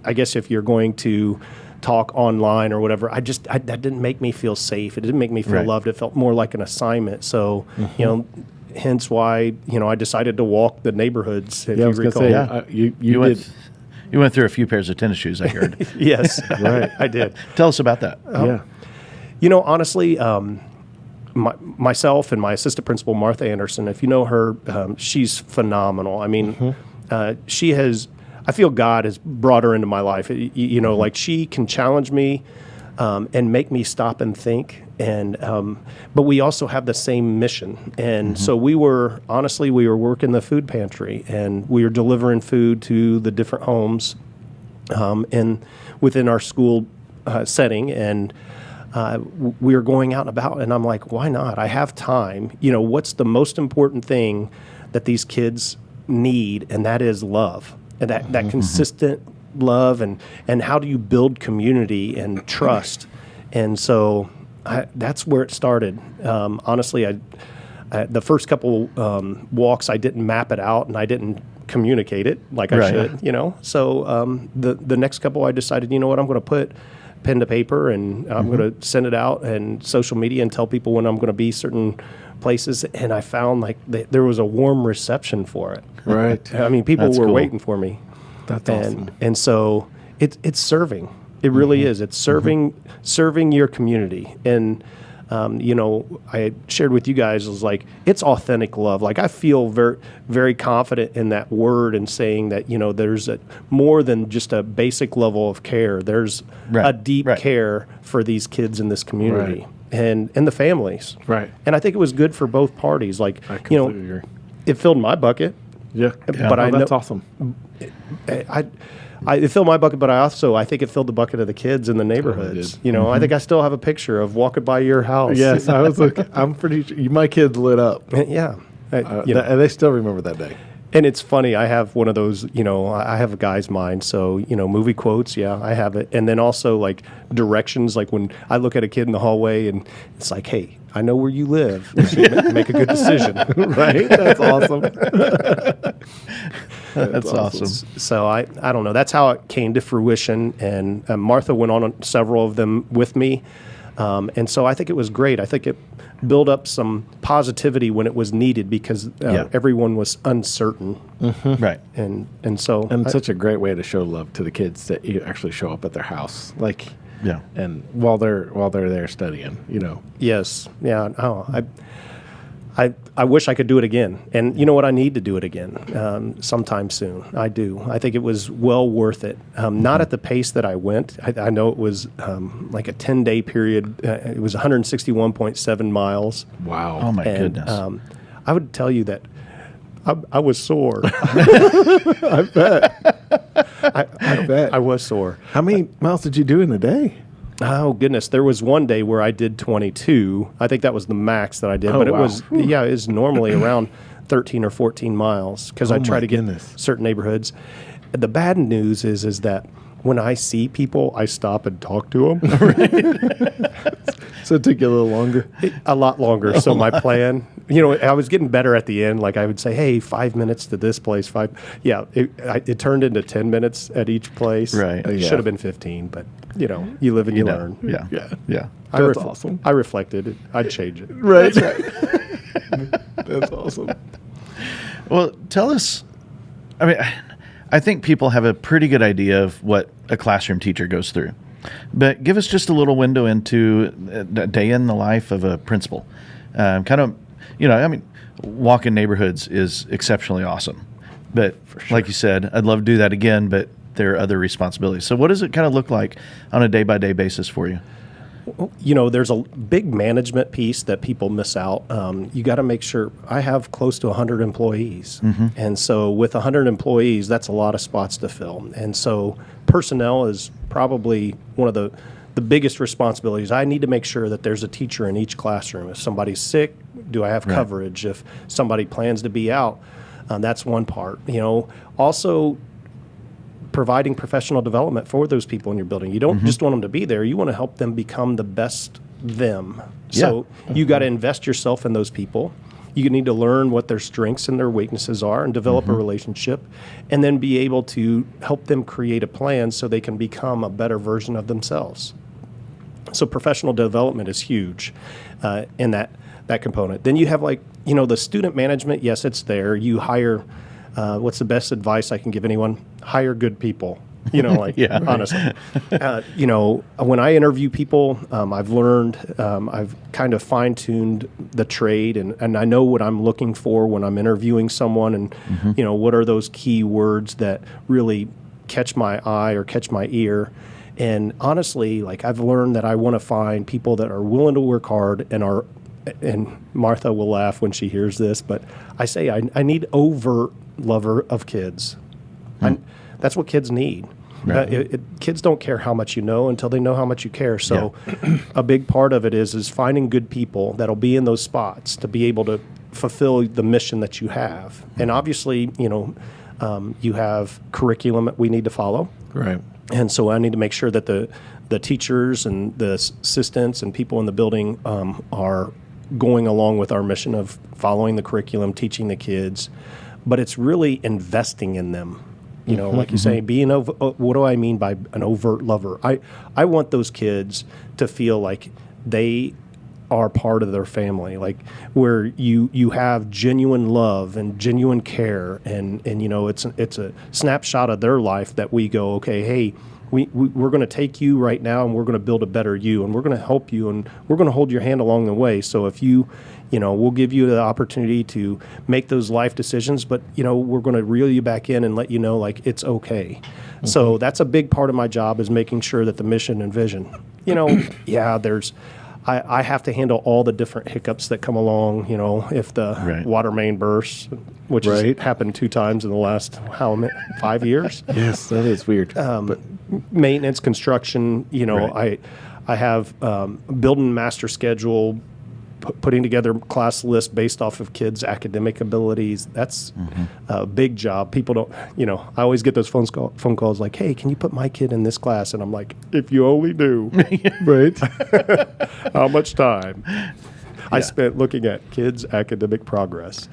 Speaker 3: I guess if you're going to talk online or whatever, that didn't make me feel safe. It didn't make me feel loved. It felt more like an assignment. So hence why I decided to walk the neighborhoods. If
Speaker 1: I
Speaker 3: you
Speaker 1: was
Speaker 3: recall,
Speaker 1: gonna say, you did.
Speaker 2: You went through a few pairs of tennis shoes, I heard.
Speaker 3: Yes,
Speaker 1: Right.
Speaker 3: I did.
Speaker 2: Tell us about that.
Speaker 3: Honestly, myself and my assistant principal, Martha Anderson, if you know her, she's phenomenal. I mean, she has, I feel God has brought her into my life. Like she can challenge me and make me stop and think. And but we also have the same mission. And so we were working the food pantry, and we were delivering food to the different homes and within our school setting. And we were going out and about, and I'm like, why not? I have time. What's the most important thing that these kids need? And that is love, and that consistent love, and how do you build community and trust? And so that's where it started. Honestly, the first couple walks, I didn't map it out, and I didn't communicate it like I should, So the next couple, I decided, I'm going to put pen to paper, and I'm going to send it out and social media and tell people when I'm going to be certain places. And I found like there was a warm reception for it.
Speaker 1: Right.
Speaker 3: I mean, people were waiting for me.
Speaker 1: That's awesome.
Speaker 3: And so it's serving. It really is. It's serving your community. And I shared with you guys, was like, it's authentic love. Like I feel very, very confident in that word, and saying that, there's more than just a basic level of care. There's a deep care for these kids in this community and the families.
Speaker 1: Right.
Speaker 3: And I think it was good for both parties. Like,
Speaker 1: I completely agree.
Speaker 3: It filled my bucket.
Speaker 1: Yeah.
Speaker 3: But I know
Speaker 1: that's awesome.
Speaker 3: It filled my bucket, but I think it filled the bucket of the kids in the neighborhoods. I think I still have a picture of walking by your house.
Speaker 1: Yes, I was like, I'm pretty sure my kids lit up.
Speaker 3: Yeah.
Speaker 1: And they still remember that day.
Speaker 3: And it's funny, I have one of those, I have a guy's mind. So, movie quotes, I have it. And then also like directions, like when I look at a kid in the hallway and it's like, hey, I know where you live. You should make a good decision.
Speaker 1: Right? That's awesome.
Speaker 2: That's awesome.
Speaker 3: So I don't know. That's how it came to fruition. And Martha went on several of them with me. And so I think it was great. I think it built up some positivity when it was needed, because everyone was uncertain.
Speaker 2: Right.
Speaker 3: And so
Speaker 1: such a great way to show love to the kids, that you actually show up at their house, like, and while they're there studying,
Speaker 3: Yes. Yeah. Oh, I wish I could do it again. And you know what? I need to do it again sometime soon. I do. I think it was well worth it. Not at the pace that I went. I know it was like a 10-day period. It was 161.7 miles.
Speaker 1: Wow.
Speaker 2: Oh, my
Speaker 3: And
Speaker 2: goodness.
Speaker 3: I would tell you that I was sore.
Speaker 1: I bet. I bet.
Speaker 3: I was sore.
Speaker 1: How many miles did you do in a day?
Speaker 3: Oh, goodness. There was one day where I did 22. I think that was the max that I did.
Speaker 1: Oh,
Speaker 3: but it
Speaker 1: wow.
Speaker 3: was, it was normally around 13 or 14 miles, because I try to get certain neighborhoods. The bad news is that when I see people, I stop and talk to them.
Speaker 1: So it took you a little longer?
Speaker 3: A lot longer. So my plan, I was getting better at the end. Like I would say, hey, 5 minutes to this place. It turned into 10 minutes at each place.
Speaker 2: Right.
Speaker 3: It should have been 15, but you live and you learn.
Speaker 2: Yeah.
Speaker 1: That's awesome.
Speaker 3: I reflected. I'd change it.
Speaker 1: Right. That's awesome.
Speaker 2: Well, tell us, I think people have a pretty good idea of what a classroom teacher goes through, but give us just a little window into a day in the life of a principal. Walking neighborhoods is exceptionally awesome, but like you said, I'd love to do that again, but there are other responsibilities. So what does it kind of look like on a day-by-day basis for you?
Speaker 3: There's a big management piece that people miss out. You got to make sure. I have close to 100 employees. And so with 100 employees, that's a lot of spots to fill. And so personnel is probably one of the biggest responsibility is I need to make sure that there's a teacher in each classroom. If somebody's sick, do I have coverage? If somebody plans to be out, that's one part. Also providing professional development for those people in your building. You don't just want them to be there. You want to help them become the best them. So you got to invest yourself in those people. You need to learn what their strengths and their weaknesses are and develop a relationship, and then be able to help them create a plan so they can become a better version of themselves. So professional development is huge in that component. Then you have the student management. Yes, it's there. You hire, what's the best advice I can give anyone? Hire good people. Honestly. When I interview people, I've learned, I've kind of fine-tuned the trade, and I know what I'm looking for when I'm interviewing someone, and, what are those key words that really catch my eye or catch my ear. And honestly, I've learned that I want to find people that are willing to work hard and Martha will laugh when she hears this, but I say I need overt lover of kids. That's what kids need. Right. Kids don't care how much you know until they know how much you care. So a big part of it is finding good people that'll be in those spots to be able to fulfill the mission that you have. And obviously, you have curriculum that we need to follow.
Speaker 1: Right.
Speaker 3: And so I need to make sure that the teachers and the assistants and people in the building are going along with our mission of following the curriculum, teaching the kids. But it's really investing in them. Like you say, being what do I mean by an overt lover? I want those kids to feel like they are part of their family, where you have genuine love and genuine care, and it's a snapshot of their life that we go, okay, hey, we're going to take you right now and we're going to build a better you, and we're going to help you, and we're going to hold your hand along the way. So if we'll give you the opportunity to make those life decisions, but, we're going to reel you back in and let you know, it's okay. So that's a big part of my job, is making sure that the mission and vision, I have to handle all the different hiccups that come along, if the water main bursts, which has happened 2 times in the last, 5 years?
Speaker 1: Yes, that is weird.
Speaker 3: But maintenance, construction, I have building master schedule, putting together class list based off of kids' academic abilities. That's a big job. People don't, I always get those phone calls like, hey, can you put my kid in this class? And I'm like, if you only knew, right? How much time I spent looking at kids' academic progress.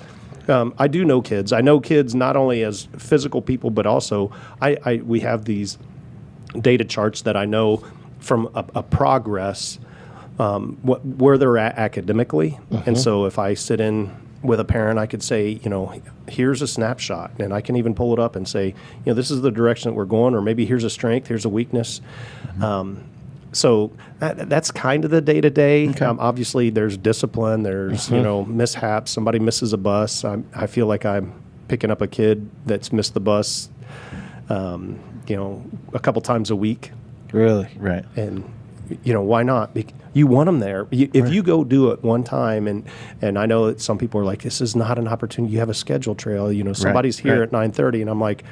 Speaker 3: I do know kids. I know kids not only as physical people, but also we have these data charts that I know from a progress, where they're at academically. And so if I sit in with a parent, I could say, here's a snapshot, and I can even pull it up and say, this is the direction that we're going, or maybe here's a strength, here's a weakness. So that's kind of the day-to-day. Okay. Obviously, there's discipline, there's, mishaps. Somebody misses a bus. I feel like I'm picking up a kid that's missed the bus, a couple times a week.
Speaker 1: Really?
Speaker 2: Right.
Speaker 3: And, why not? You want them there. If you go do it one time, and I know that some people are like, this is not an opportunity. You have a schedule, Trail. Somebody's here at 9:30, and I'm like,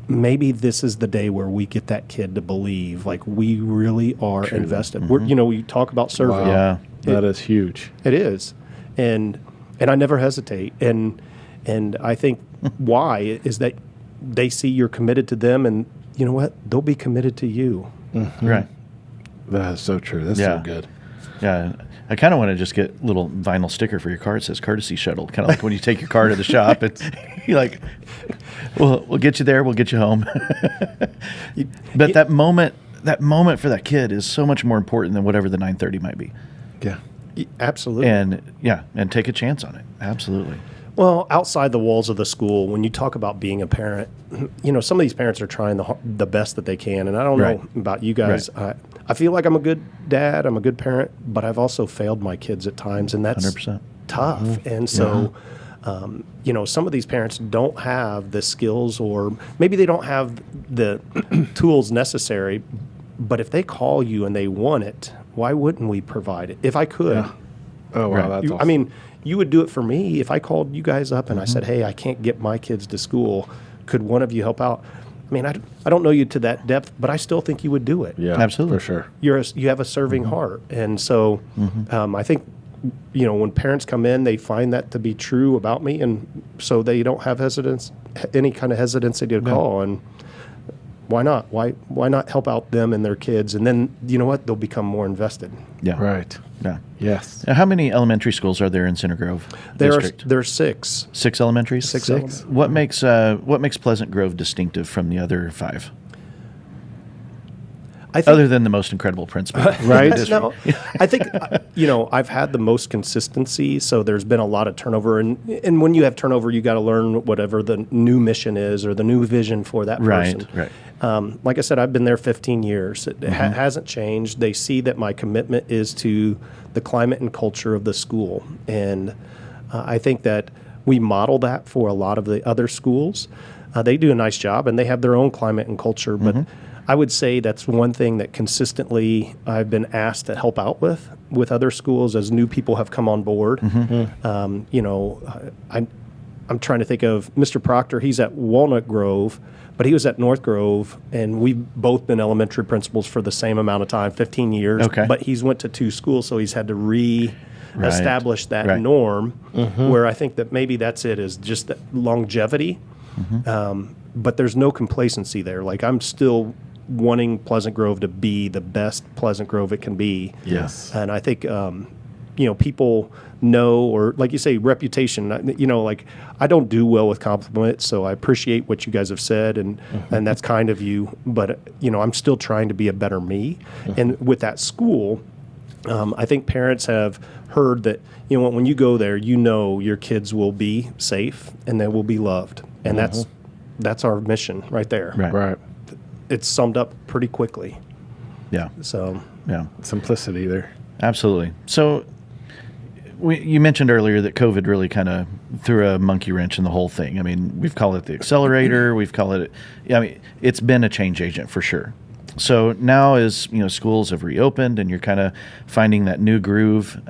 Speaker 3: maybe this is the day where we get that kid to believe, we really are invested. We talk about serving.
Speaker 1: Wow. Yeah, that is huge.
Speaker 3: It is, and I never hesitate. And I think why is that they see you're committed to them, and you know what? They'll be committed to you.
Speaker 2: Right.
Speaker 1: That is so true. That's so good.
Speaker 2: Yeah. I kind of want to just get a little vinyl sticker for your car. It says courtesy shuttle. Kind of like when you take your car to the shop. It's you're like, we'll get you there. We'll get you home. But that moment for that kid is so much more important than whatever the 9:30 might be.
Speaker 3: Yeah. Absolutely.
Speaker 2: And take a chance on it. Absolutely.
Speaker 3: Well, outside the walls of the school, when you talk about being a parent, some of these parents are trying the best that they can. And I don't know about you guys. Right. I feel like I'm a good dad. I'm a good parent, but I've also failed my kids at times, and that's
Speaker 2: 100%.
Speaker 3: Tough. Mm-hmm. And so, some of these parents don't have the skills, or maybe they don't have the tools necessary. But if they call you and they want it, why wouldn't we provide it? If I could.
Speaker 1: Yeah. Oh, wow. That's awesome.
Speaker 3: I mean, you would do it for me if I called you guys up and I said, hey, I can't get my kids to school. Could one of you help out? I mean, I don't know you to that depth, but I still think you would do it.
Speaker 1: Yeah,
Speaker 2: Absolutely.
Speaker 1: for sure.
Speaker 3: You have a serving heart. And so I think, when parents come in, they find that to be true about me. And so they don't have any kind of hesitancy to call. And why not? Why not help out them and their kids? And then, you know what? They'll become more invested.
Speaker 2: Yeah.
Speaker 1: Right.
Speaker 2: Yeah.
Speaker 1: Yes.
Speaker 2: Now, how many elementary schools are there in Center Grove District?
Speaker 3: There are 6.
Speaker 2: 6 elementaries?
Speaker 3: Six.
Speaker 2: What makes Pleasant Grove distinctive from the other 5?
Speaker 3: I think,
Speaker 2: Other than the most incredible principal.
Speaker 1: Right.
Speaker 3: No, I think, I've had the most consistency, so there's been a lot of turnover. And when you have turnover, you got to learn whatever the new mission is or the new vision for that person.
Speaker 2: Right.
Speaker 3: Like I said, I've been there 15 years. It hasn't changed. They see that my commitment is to the climate and culture of the school. And I think that we model that for a lot of the other schools. They do a nice job, and they have their own climate and culture. But I would say that's one thing that consistently I've been asked to help out with other schools as new people have come on board. I'm trying to think of Mr. Proctor. He's at Walnut Grove, but he was at North Grove, and we've both been elementary principals for the same amount of time, 15 years.
Speaker 2: Okay.
Speaker 3: But he's went to 2 schools, so he's had to re-establish that
Speaker 2: Right.
Speaker 3: norm, where I think that maybe that's it, is just that longevity. But there's no complacency there. Like, I'm still wanting Pleasant Grove to be the best Pleasant Grove it can be.
Speaker 1: Yes.
Speaker 3: And I think, people know, or like you say, reputation, like, I don't do well with compliments, so I appreciate what you guys have said, and that's kind of you. But, I'm still trying to be a better me. And with that school, I think parents have heard that, when you go there, your kids will be safe and they will be loved. And that's our mission right there.
Speaker 1: Right.
Speaker 3: It's summed up pretty quickly.
Speaker 2: Yeah.
Speaker 3: So,
Speaker 2: Yeah.
Speaker 1: Simplicity there.
Speaker 2: Absolutely. So you mentioned earlier that COVID really kind of threw a monkey wrench in the whole thing. I mean, we've called it the Accelerator. We've called it, it's been a change agent for sure. So now as, schools have reopened and you're kind of finding that new groove,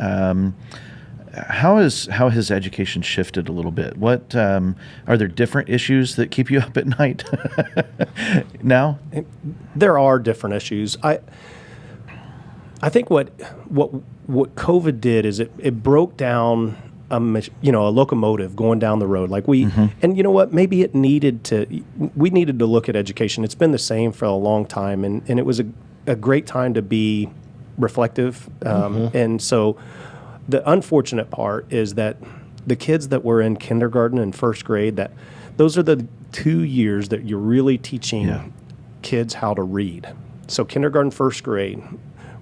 Speaker 2: how has education shifted a little bit? What are there different issues that keep you up at night now?
Speaker 3: there are different issues. I think what COVID did is it broke down a locomotive going down the road. Like and you know what? Maybe we needed to look at education. It's been the same for a long time, and it was a great time to be reflective. And so the unfortunate part is that the kids that were in kindergarten and first grade, those are the 2 years that you're really teaching kids how to read. So kindergarten, first grade,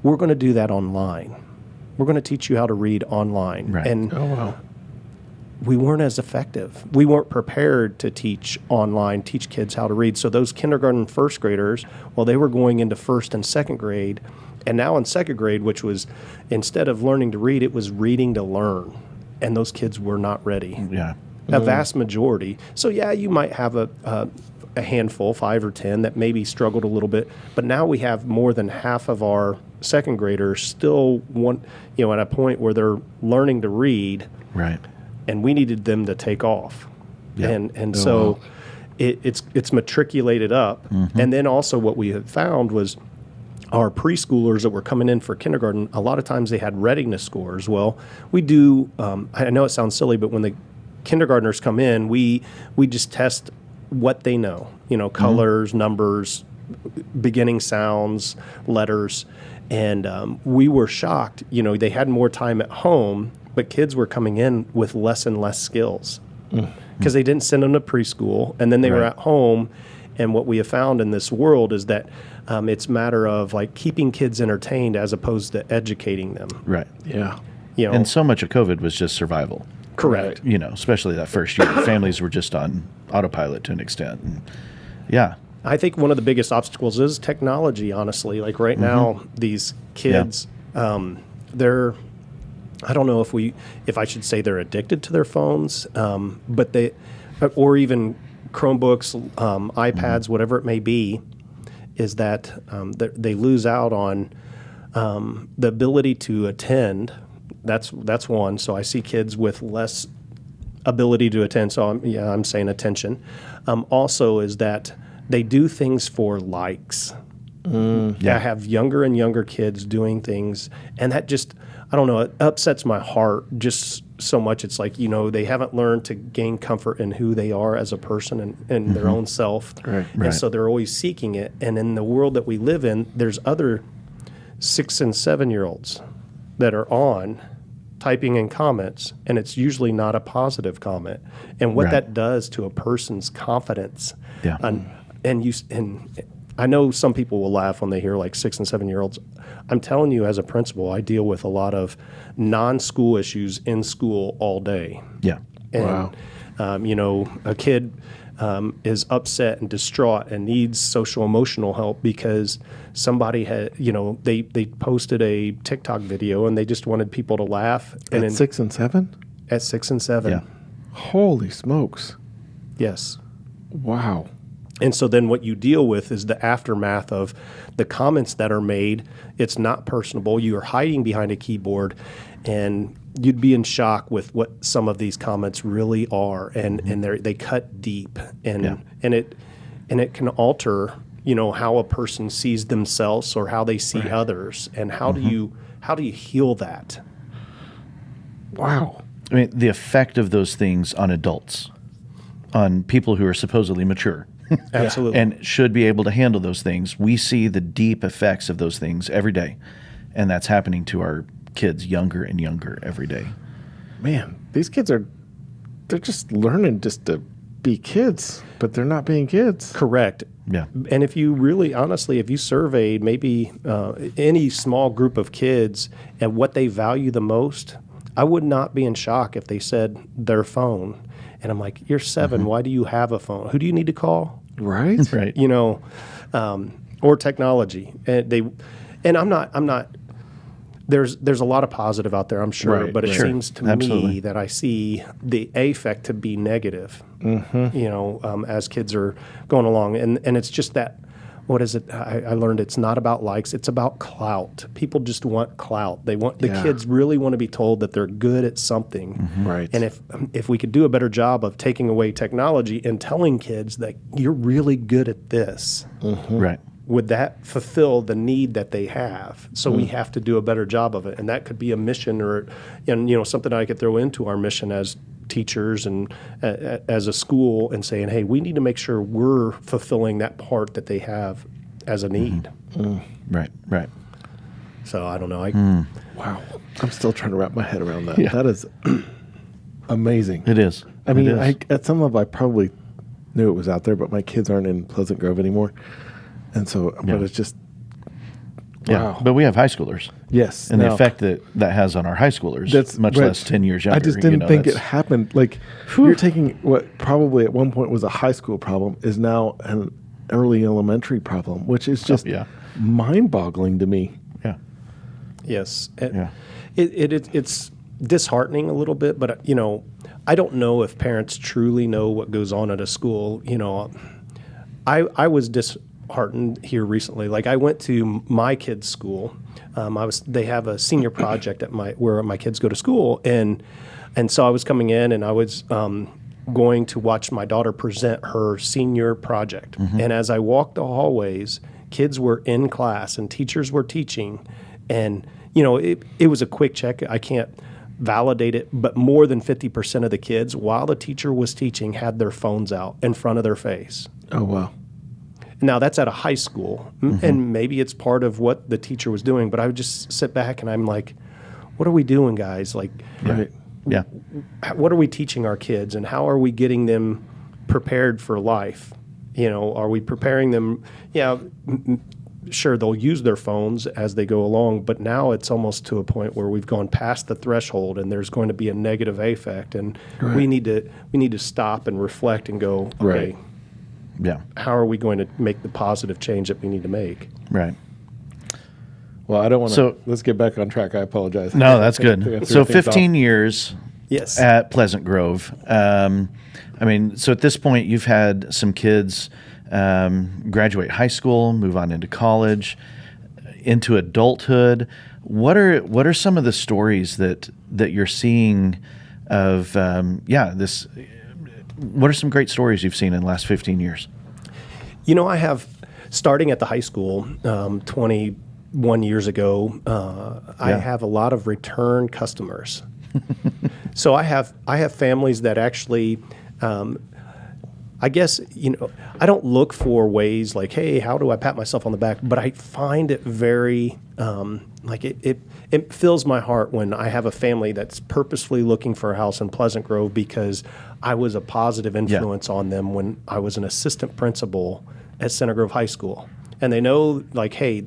Speaker 3: we're going to do that online. We're going to teach you how to read online.
Speaker 2: Right.
Speaker 3: And
Speaker 1: Oh, wow.
Speaker 3: we weren't as effective. We weren't prepared to teach kids how to read. So those kindergarten, first graders, they were going into first and second grade. And now in second grade, which was, instead of learning to read, it was reading to learn. And those kids were not ready.
Speaker 2: Yeah.
Speaker 3: A vast majority. So you might have a handful, 5 or 10, that maybe struggled a little bit. But now we have more than half of our second graders still at a point where they're learning to read.
Speaker 2: Right.
Speaker 3: And we needed them to take off.
Speaker 2: Yeah.
Speaker 3: And so it's matriculated up. And then also what we had found was our preschoolers that were coming in for kindergarten, a lot of times they had readiness scores. Well, we do, I know it sounds silly, but when the kindergartners come in, we just test what they know, colors, numbers, beginning sounds, letters. And we were shocked, they had more time at home, but kids were coming in with less and less skills because they didn't send them to preschool, and then they were at home. And what we have found in this world is that it's a matter of like keeping kids entertained as opposed to educating them.
Speaker 2: Right.
Speaker 1: Yeah.
Speaker 2: And so much of COVID was just survival.
Speaker 3: Correct.
Speaker 2: Especially that first year. Families were just on autopilot to an extent. And
Speaker 3: I think one of the biggest obstacles is technology, honestly. Like right now, these kids, they're, I don't know if I should say they're addicted to their phones, but or even Chromebooks, iPads, whatever it may be, is that they lose out on the ability to attend. That's one. So I see kids with less ability to attend. So I'm saying attention. Also is that they do things for likes. I have younger and younger kids doing things, and that just, I don't know, it upsets my heart just so much. It's like, they haven't learned to gain comfort in who they are as a person and their own self.
Speaker 1: Right.
Speaker 3: And so they're always seeking it. And in the world that we live in, there's other 6 and 7-year-olds that are on typing in comments, and it's usually not a positive comment. And what that does to a person's confidence.
Speaker 2: Yeah.
Speaker 3: And I know some people will laugh when they hear like 6 and 7-year-olds. I'm telling you, as a principal, I deal with a lot of non-school issues in school all day.
Speaker 2: Yeah.
Speaker 3: And, a kid is upset and distraught and needs social emotional help because somebody had, they posted a TikTok video and they just wanted people to laugh. And
Speaker 1: At 6 and 7?
Speaker 3: At 6 and 7.
Speaker 2: Yeah.
Speaker 1: Holy smokes.
Speaker 3: Yes.
Speaker 1: Wow.
Speaker 3: And so then what you deal with is the aftermath of the comments that are made. It's not personable. You are hiding behind a keyboard, and you'd be in shock with what some of these comments really are. And they cut deep, and it can alter, how a person sees themselves or how they see others. And how do you heal that?
Speaker 1: Wow.
Speaker 2: I mean, the effect of those things on adults, on people who are supposedly mature.
Speaker 3: Absolutely.
Speaker 2: And should be able to handle those things. We see the deep effects of those things every day. And that's happening to our kids younger and younger every day.
Speaker 1: Man, these kids they're just learning just to be kids, but they're not being kids.
Speaker 3: Correct.
Speaker 2: Yeah.
Speaker 3: And if you really, honestly, if you surveyed maybe any small group of kids and what they value the most, I would not be in shock if they said their phone. And I'm like, you're 7. Why do you have a phone? Who do you need to call?
Speaker 1: Right?
Speaker 2: Right.
Speaker 3: Or technology. And I'm not. There's a lot of positive out there, I'm sure,
Speaker 1: Right,
Speaker 3: but it
Speaker 2: Sure.
Speaker 3: seems to
Speaker 2: Absolutely.
Speaker 3: me that I see the affect to be negative. As kids are going along, and it's just that. What is it? I learned it's not about likes. It's about clout. People just want clout. They want the kids really want to be told that they're good at something.
Speaker 1: Right.
Speaker 3: And if we could do a better job of taking away technology and telling kids that you're really good at this,
Speaker 2: Right.
Speaker 3: would that fulfill the need that they have? So we have to do a better job of it. And that could be a mission or something I could throw into our mission as teachers and as a school and saying, hey, we need to make sure we're fulfilling that part that they have as a need.
Speaker 2: Right. Right.
Speaker 3: So I don't know.
Speaker 1: Wow. I'm still trying to wrap my head around that.
Speaker 2: Yeah.
Speaker 1: That is amazing.
Speaker 2: It is.
Speaker 1: I mean,
Speaker 2: It is.
Speaker 1: at some level, I probably knew it was out there, but my kids aren't in Pleasant Grove anymore. And so, but it's just,
Speaker 2: Yeah.
Speaker 1: wow.
Speaker 2: But we have high schoolers.
Speaker 1: Yes.
Speaker 2: And the
Speaker 1: now,
Speaker 2: effect that has on our high schoolers,
Speaker 1: that's
Speaker 2: much
Speaker 1: right.
Speaker 2: less 10 years younger.
Speaker 1: I just didn't think it
Speaker 2: that's-
Speaker 1: happened. Like, you're taking what probably at one point was a high school problem is now an early elementary problem, which is just
Speaker 2: yeah.
Speaker 1: mind-boggling to me.
Speaker 2: Yeah.
Speaker 3: Yes.
Speaker 2: Yeah.
Speaker 3: It's disheartening a little bit, but I don't know if parents truly know what goes on at a school. I was disheartened here recently. Like I went to my kids' school. They have a senior project at where my kids go to school, and so I was coming in and I was going to watch my daughter present her senior project. And as I walked the hallways, kids were in class and teachers were teaching, and it was a quick check. I can't validate it, but more than 50% of the kids, while the teacher was teaching, had their phones out in front of their face.
Speaker 1: Oh, wow.
Speaker 3: Now, that's at a high school, and maybe it's part of what the teacher was doing, but I would just sit back and I'm like, what are we doing, guys? Like,
Speaker 1: Right.
Speaker 2: Yeah.
Speaker 3: what are we teaching our kids, and how are we getting them prepared for life? Are we preparing them? Yeah, sure, they'll use their phones as they go along, but now it's almost to a point where we've gone past the threshold, and there's going to be a negative affect, and we need to stop and reflect and go, okay,
Speaker 1: Right.
Speaker 2: Yeah.
Speaker 3: how are we going to make the positive change that we need to make?
Speaker 2: Right.
Speaker 1: Well, I don't want to.
Speaker 2: So-
Speaker 1: Let's get back on track. I apologize.
Speaker 2: No, that's
Speaker 1: I think I
Speaker 2: good.
Speaker 1: threw
Speaker 2: So
Speaker 1: things
Speaker 2: 15
Speaker 1: off.
Speaker 2: years
Speaker 3: Yes.
Speaker 2: at Pleasant Grove. So at this point, you've had some kids graduate high school, move on into college, into adulthood. What are some of the stories that you're seeing of this? What are some great stories you've seen in the last 15 years?
Speaker 3: I have, starting at the high school 21 years ago, I have a lot of return customers. So I have families that actually, I guess, I don't look for ways like, hey, how do I pat myself on the back? But I find it very, it fills my heart when I have a family that's purposefully looking for a house in Pleasant Grove because I was a positive influence on them when I was an assistant principal at Center Grove High School. And they know, like, hey,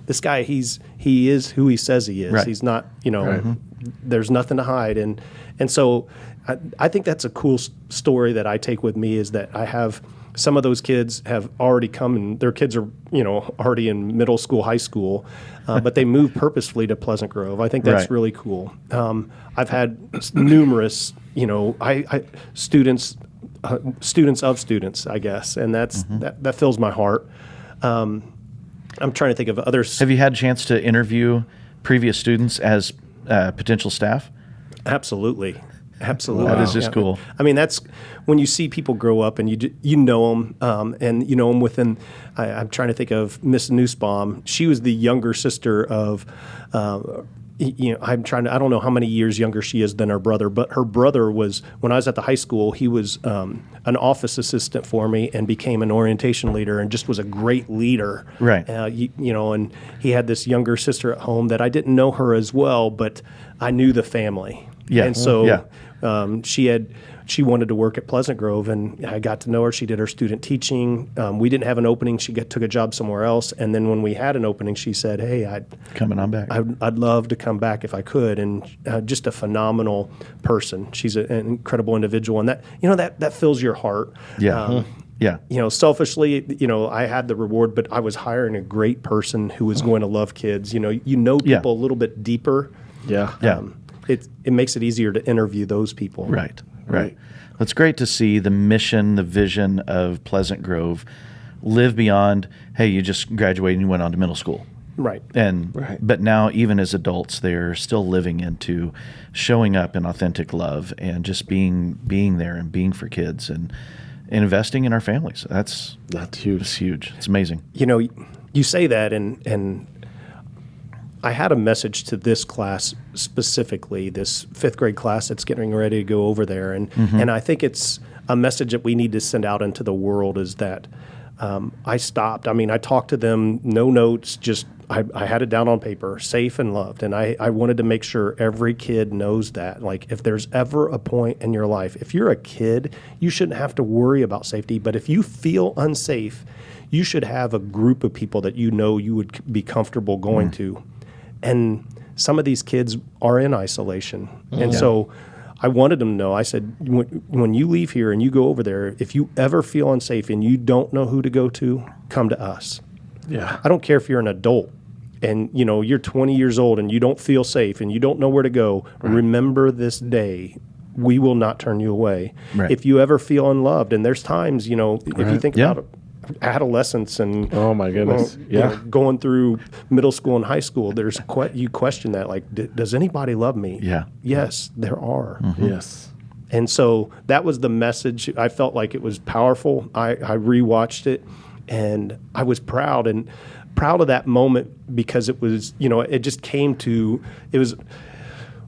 Speaker 3: this guy, he is who he says he is.
Speaker 2: Right.
Speaker 3: He's not, there's nothing to hide. And so I think that's a cool story that I take with me, is that I have some of those kids have already come, and their kids are, already in middle school, high school, but they moved purposefully to Pleasant Grove. I think that's really cool. I've had numerous, students of students, I guess, and that fills my heart. I'm trying to think of others.
Speaker 2: Have you had a chance to interview previous students as potential staff?
Speaker 3: Absolutely.
Speaker 2: That is just cool.
Speaker 3: I mean, that's when you see people grow up and you know them, and you know them within. I'm trying to think of Miss Nussbaum. She was the younger sister of. I don't know how many years younger she is than her brother, but her brother was, when I was at the high school, he was an office assistant for me and became an orientation leader and just was a great leader.
Speaker 2: Right.
Speaker 3: And he had this younger sister at home that I didn't know her as well, but I knew the family.
Speaker 2: Yeah.
Speaker 3: And so she wanted to work at Pleasant Grove, and I got to know her. She did her student teaching. We didn't have an opening. She took a job somewhere else. And then when we had an opening, she said, hey,
Speaker 2: coming on back.
Speaker 3: I'd love to come back if I could. And just a phenomenal person. She's an incredible individual. And that fills your heart.
Speaker 2: Yeah.
Speaker 3: Selfishly, I had the reward, but I was hiring a great person who was going to love kids. People a little bit deeper.
Speaker 1: Yeah.
Speaker 3: It makes it easier to interview those people.
Speaker 2: Right. It's great to see the mission, the vision of Pleasant Grove live beyond, hey, you just graduated and you went on to middle school.
Speaker 3: Right.
Speaker 2: But now, even as adults, they're still living into showing up in authentic love and just being there and being for kids and investing in our families. That's huge. It's huge. It's amazing.
Speaker 3: You say that, and I had a message to this class specifically, this 5th grade class that's getting ready to go over there. And I think it's a message that we need to send out into the world, is that I stopped. I mean, I talked to them, no notes, just I had it down on paper, safe and loved. And I wanted to make sure every kid knows that. Like, if there's ever a point in your life, if you're a kid, you shouldn't have to worry about safety. But if you feel unsafe, you should have a group of people that you would be comfortable going to. And some of these kids are in isolation. And so I wanted them to know, I said, when you leave here and you go over there, if you ever feel unsafe and you don't know who to go to, come to us.
Speaker 1: Yeah.
Speaker 3: I don't care if you're an adult and, you're 20 years old and you don't feel safe and you don't know where to go. Right. Remember this day. We will not turn you away. Right. If you ever feel unloved, and there's times, if you think about it, adolescence and
Speaker 1: oh my goodness,
Speaker 3: going through middle school and high school, there's you question that, like, does anybody love me? Yes, there are.
Speaker 1: Yes.
Speaker 3: And so that was the message. I felt like it was powerful. I rewatched it, and I was proud of that moment, because it was, it just came to, it was,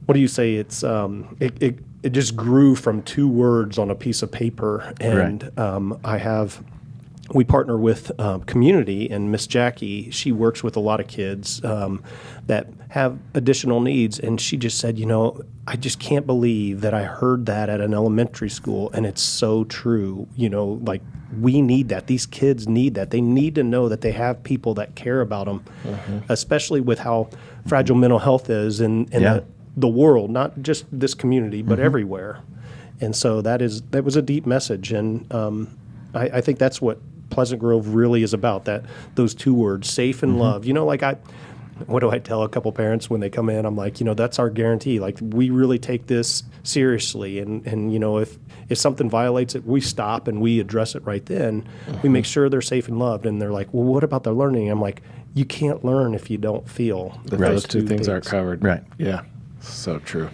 Speaker 3: what do you say, it's it just grew from 2 words on a piece of paper. And we partner with Community, and Miss Jackie, she works with a lot of kids that have additional needs. And she just said, I just can't believe that I heard that at an elementary school. And it's so true. Like, we need that. These kids need that. They need to know that they have people that care about them, especially with how fragile mental health is in the world, not just this community, but everywhere. And so that was a deep message. And I think that's what Pleasant Grove really is about, those 2 words, safe and love. What do I tell a couple parents when they come in? I'm like, that's our guarantee. Like, we really take this seriously. And if something violates it, we stop and we address it right then. We make sure they're safe and loved. And they're like, well, what about their learning? I'm like, you can't learn if you don't feel.
Speaker 1: Those two things aren't covered.
Speaker 2: Right.
Speaker 1: Yeah. So true.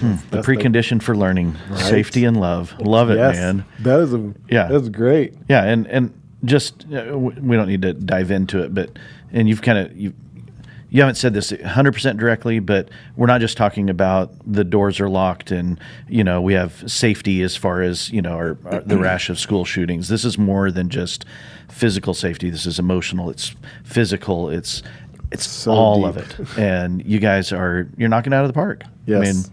Speaker 2: The precondition for learning, safety and love. Love it, man.
Speaker 1: That is great.
Speaker 2: Yeah, and just we don't need to dive into it, but you haven't said this 100% directly, but we're not just talking about the doors are locked and we have safety as far as the rash of school shootings. This is more than just physical safety. This is emotional. It's physical. It's so all deep. Of it. And you guys you're knocking it out of the park.
Speaker 1: Yes.
Speaker 2: I mean,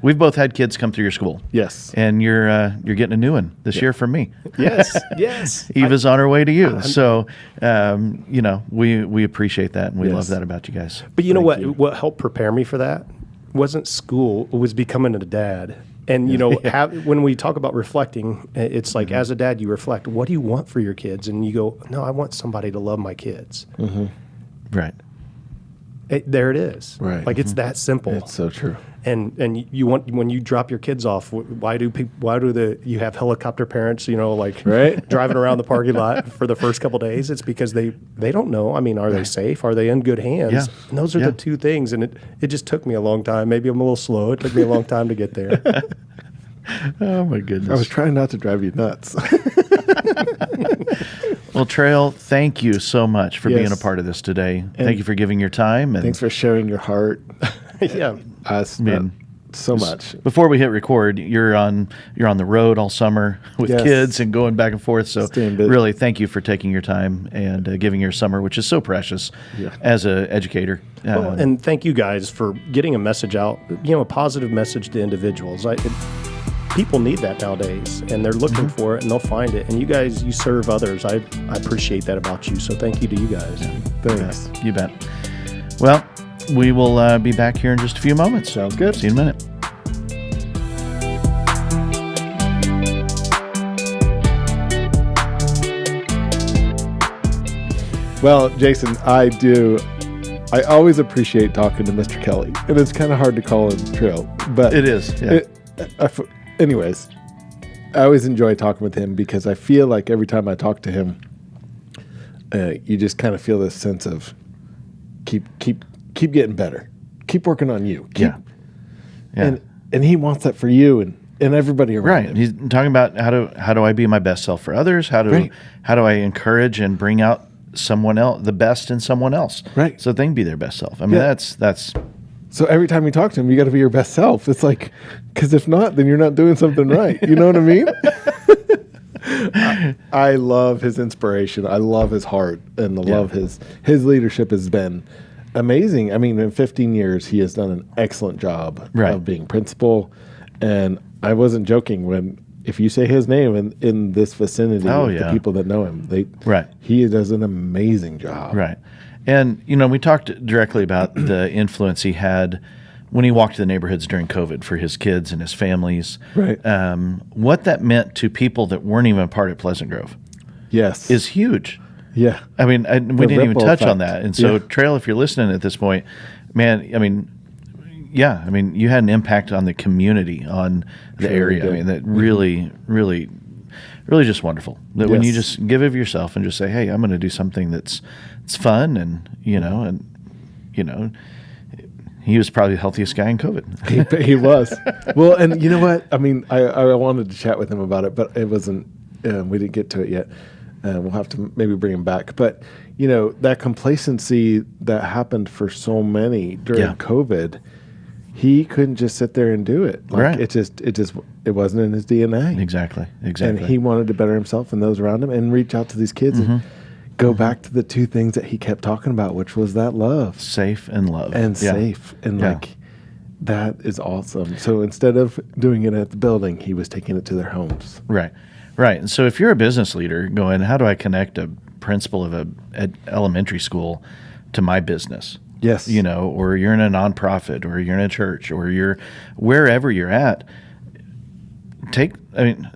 Speaker 2: we've both had kids come through your school.
Speaker 1: Yes.
Speaker 2: And you're getting a new one this year from me.
Speaker 3: Yes. Yes.
Speaker 2: Eva's on her way to you. So, we appreciate that, and we love that about you guys.
Speaker 3: But you know what? What helped prepare me for that wasn't school. It was becoming a dad. And, when we talk about reflecting, it's like, as a dad, you reflect, what do you want for your kids? And you go, no, I want somebody to love my kids.
Speaker 2: Mm-hmm. Right.
Speaker 3: There it is.
Speaker 1: Right.
Speaker 3: Like, it's that simple.
Speaker 1: It's so true.
Speaker 3: And you want, when you drop your kids off, why do you have helicopter parents, driving around the parking lot for the first couple of days? It's because they don't know. I mean, are they safe? Are they in good hands?
Speaker 2: Yeah.
Speaker 3: And those are the two things. And it just took me a long time. Maybe I'm a little slow. It took me a long time to get there.
Speaker 2: Oh my goodness.
Speaker 1: I was trying not to drive you nuts.
Speaker 2: Well, Trael, thank you so much for being a part of this today. Thank you for giving your time. And
Speaker 1: thanks for sharing your heart.
Speaker 3: Yeah.
Speaker 1: So much.
Speaker 2: Before we hit record, you're on the road all summer with kids and going back and forth. So really, thank you for taking your time and giving your summer, which is so precious as an educator.
Speaker 3: And thank you guys for getting a message out, a positive message to individuals. People need that nowadays, and they're looking for it, and they'll find it. And you guys, you serve others. I appreciate that about you. So thank you to you guys.
Speaker 2: Yeah.
Speaker 1: Thanks.
Speaker 2: You bet. Well, we will be back here in just a few moments.
Speaker 1: Sounds good.
Speaker 2: See you in a minute.
Speaker 1: Well, Jason, I always appreciate talking to Mr. Kelly, and it's kind of hard to call him Trael, but
Speaker 2: it is. Yeah.
Speaker 1: Anyways, I always enjoy talking with him because I feel like every time I talk to him, you just kind of feel this sense of keep getting better, keep working on you. And he wants that for you and everybody around him.
Speaker 2: He's talking about how do I be my best self for others? How do I encourage and bring out someone else, the best in someone else,
Speaker 1: right?
Speaker 2: So they can be their best self. I mean, that's.
Speaker 1: So every time you talk to him, you got to be your best self. It's like, because if not, then you're not doing something right. You know what I mean? I love his inspiration. I love his heart, and I love his leadership has been amazing. I mean, in 15 years, he has done an excellent job of being principal. And I wasn't joking if you say his name in this vicinity, the people that know him, he does an amazing job.
Speaker 2: Right. And, we talked directly about the influence he had when he walked the neighborhoods during COVID for his kids and his families.
Speaker 1: Right.
Speaker 2: What that meant to people that weren't even a part of Pleasant Grove.
Speaker 1: Yes.
Speaker 2: Is huge.
Speaker 1: Yeah.
Speaker 2: I mean, we didn't even touch on that. And so, Trael, if you're listening at this point, man, you had an impact on the community, on the area. I mean, that really, really, really just wonderful. That when you just give of yourself and just say, hey, I'm going to do something that's fun and, he was probably the healthiest guy in COVID.
Speaker 1: He was. Well, and you know what? I mean, I wanted to chat with him about it, but it wasn't, we didn't get to it yet. We'll have to maybe bring him back. But, that complacency that happened for so many during COVID, he couldn't just sit there and do it. It wasn't in his DNA.
Speaker 2: Exactly.
Speaker 1: And he wanted to better himself and those around him and reach out to these kids and go back to the two things that he kept talking about, which was that love.
Speaker 2: Safe and love.
Speaker 1: And safe. And that is awesome. So instead of doing it at the building, he was taking it to their homes.
Speaker 2: Right. And so if you're a business leader going, how do I connect a principal of an elementary school to my business?
Speaker 1: Yes.
Speaker 2: Or you're in a nonprofit, or you're in a church, or you're wherever you're at,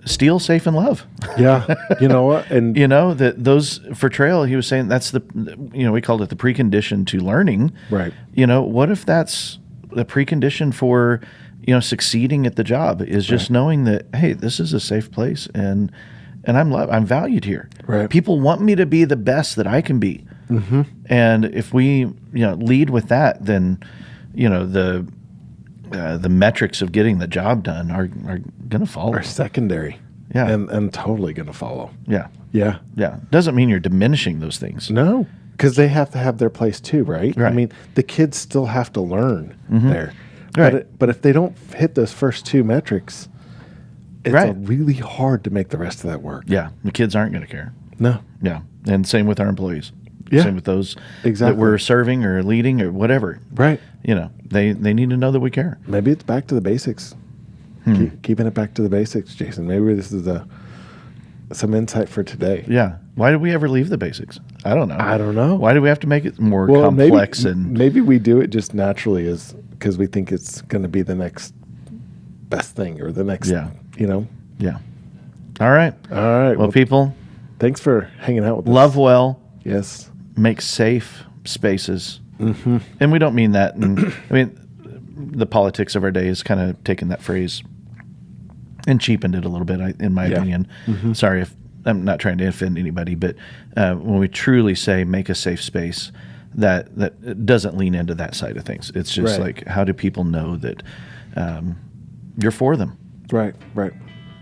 Speaker 2: steal, safe, and love.
Speaker 1: Yeah. You know what? And
Speaker 2: that those, for Trael, he was saying that's we called it the precondition to learning.
Speaker 1: Right.
Speaker 2: What if that's the precondition for, succeeding at the job is just knowing that, hey, this is a safe place and I'm valued here.
Speaker 1: Right.
Speaker 2: People want me to be the best that I can be. Mm-hmm. And if we, lead with that, then, the metrics of getting the job done are going to follow.
Speaker 1: Are secondary.
Speaker 2: Yeah.
Speaker 1: And totally going to follow.
Speaker 2: Yeah.
Speaker 1: Yeah.
Speaker 2: Yeah. Doesn't mean you're diminishing those things.
Speaker 1: No, because they have to have their place too, right?
Speaker 2: Right.
Speaker 1: I mean, the kids still have to learn there.
Speaker 2: Right.
Speaker 1: But if they don't hit those first two metrics, it's
Speaker 2: Right.
Speaker 1: really hard to make the rest of that work.
Speaker 2: Yeah. The kids aren't going to care.
Speaker 1: No.
Speaker 2: Yeah. And same with our employees.
Speaker 1: Yeah.
Speaker 2: Same with those
Speaker 1: Exactly.
Speaker 2: that we're serving or leading or whatever.
Speaker 1: Right.
Speaker 2: You know, they need to know that we care.
Speaker 1: Maybe it's back to the basics. Keeping it back to the basics, Jason. Maybe this is some insight for today.
Speaker 2: Yeah. Why did we ever leave the basics? I don't know.
Speaker 1: I don't know.
Speaker 2: Why do we have to make it more
Speaker 1: Well,
Speaker 2: complex?
Speaker 1: maybe we do it just naturally because we think it's going to be the next best thing or the next,
Speaker 2: Yeah. Yeah. All right.
Speaker 1: All right.
Speaker 2: Well, people,
Speaker 1: thanks for hanging out with us.
Speaker 2: love well,
Speaker 1: Yes.
Speaker 2: make safe spaces. And we don't mean that. I mean, the politics of our day has kind of taken that phrase and cheapened it a little bit, in my opinion. Sorry if I'm not trying to offend anybody, but when we truly say make a safe space, that doesn't lean into that side of things. It's just
Speaker 1: Right.
Speaker 2: like, how do people know that you're for them?
Speaker 1: Right.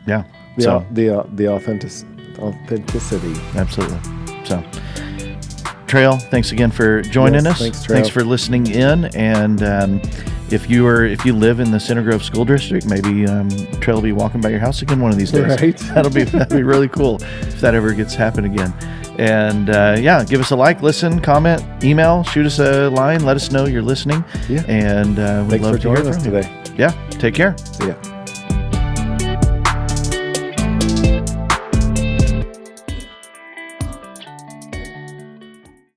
Speaker 2: Yeah.
Speaker 1: The authenticity.
Speaker 2: Absolutely. So, Trael, thanks again for joining us.
Speaker 1: Thanks, Trael.
Speaker 2: Thanks for listening in. And if you live in the Center Grove School District, maybe Trael will be walking by your house again one of these days.
Speaker 1: Right.
Speaker 2: That'd be really cool if that ever gets happen again. And give us a like, listen, comment, email, shoot us a line, let us know you're listening.
Speaker 1: Yeah.
Speaker 2: And we'd
Speaker 1: Thanks
Speaker 2: love
Speaker 1: for
Speaker 2: to hear
Speaker 1: joining us
Speaker 2: from you.
Speaker 1: today.
Speaker 2: Yeah. Take care.
Speaker 1: See ya.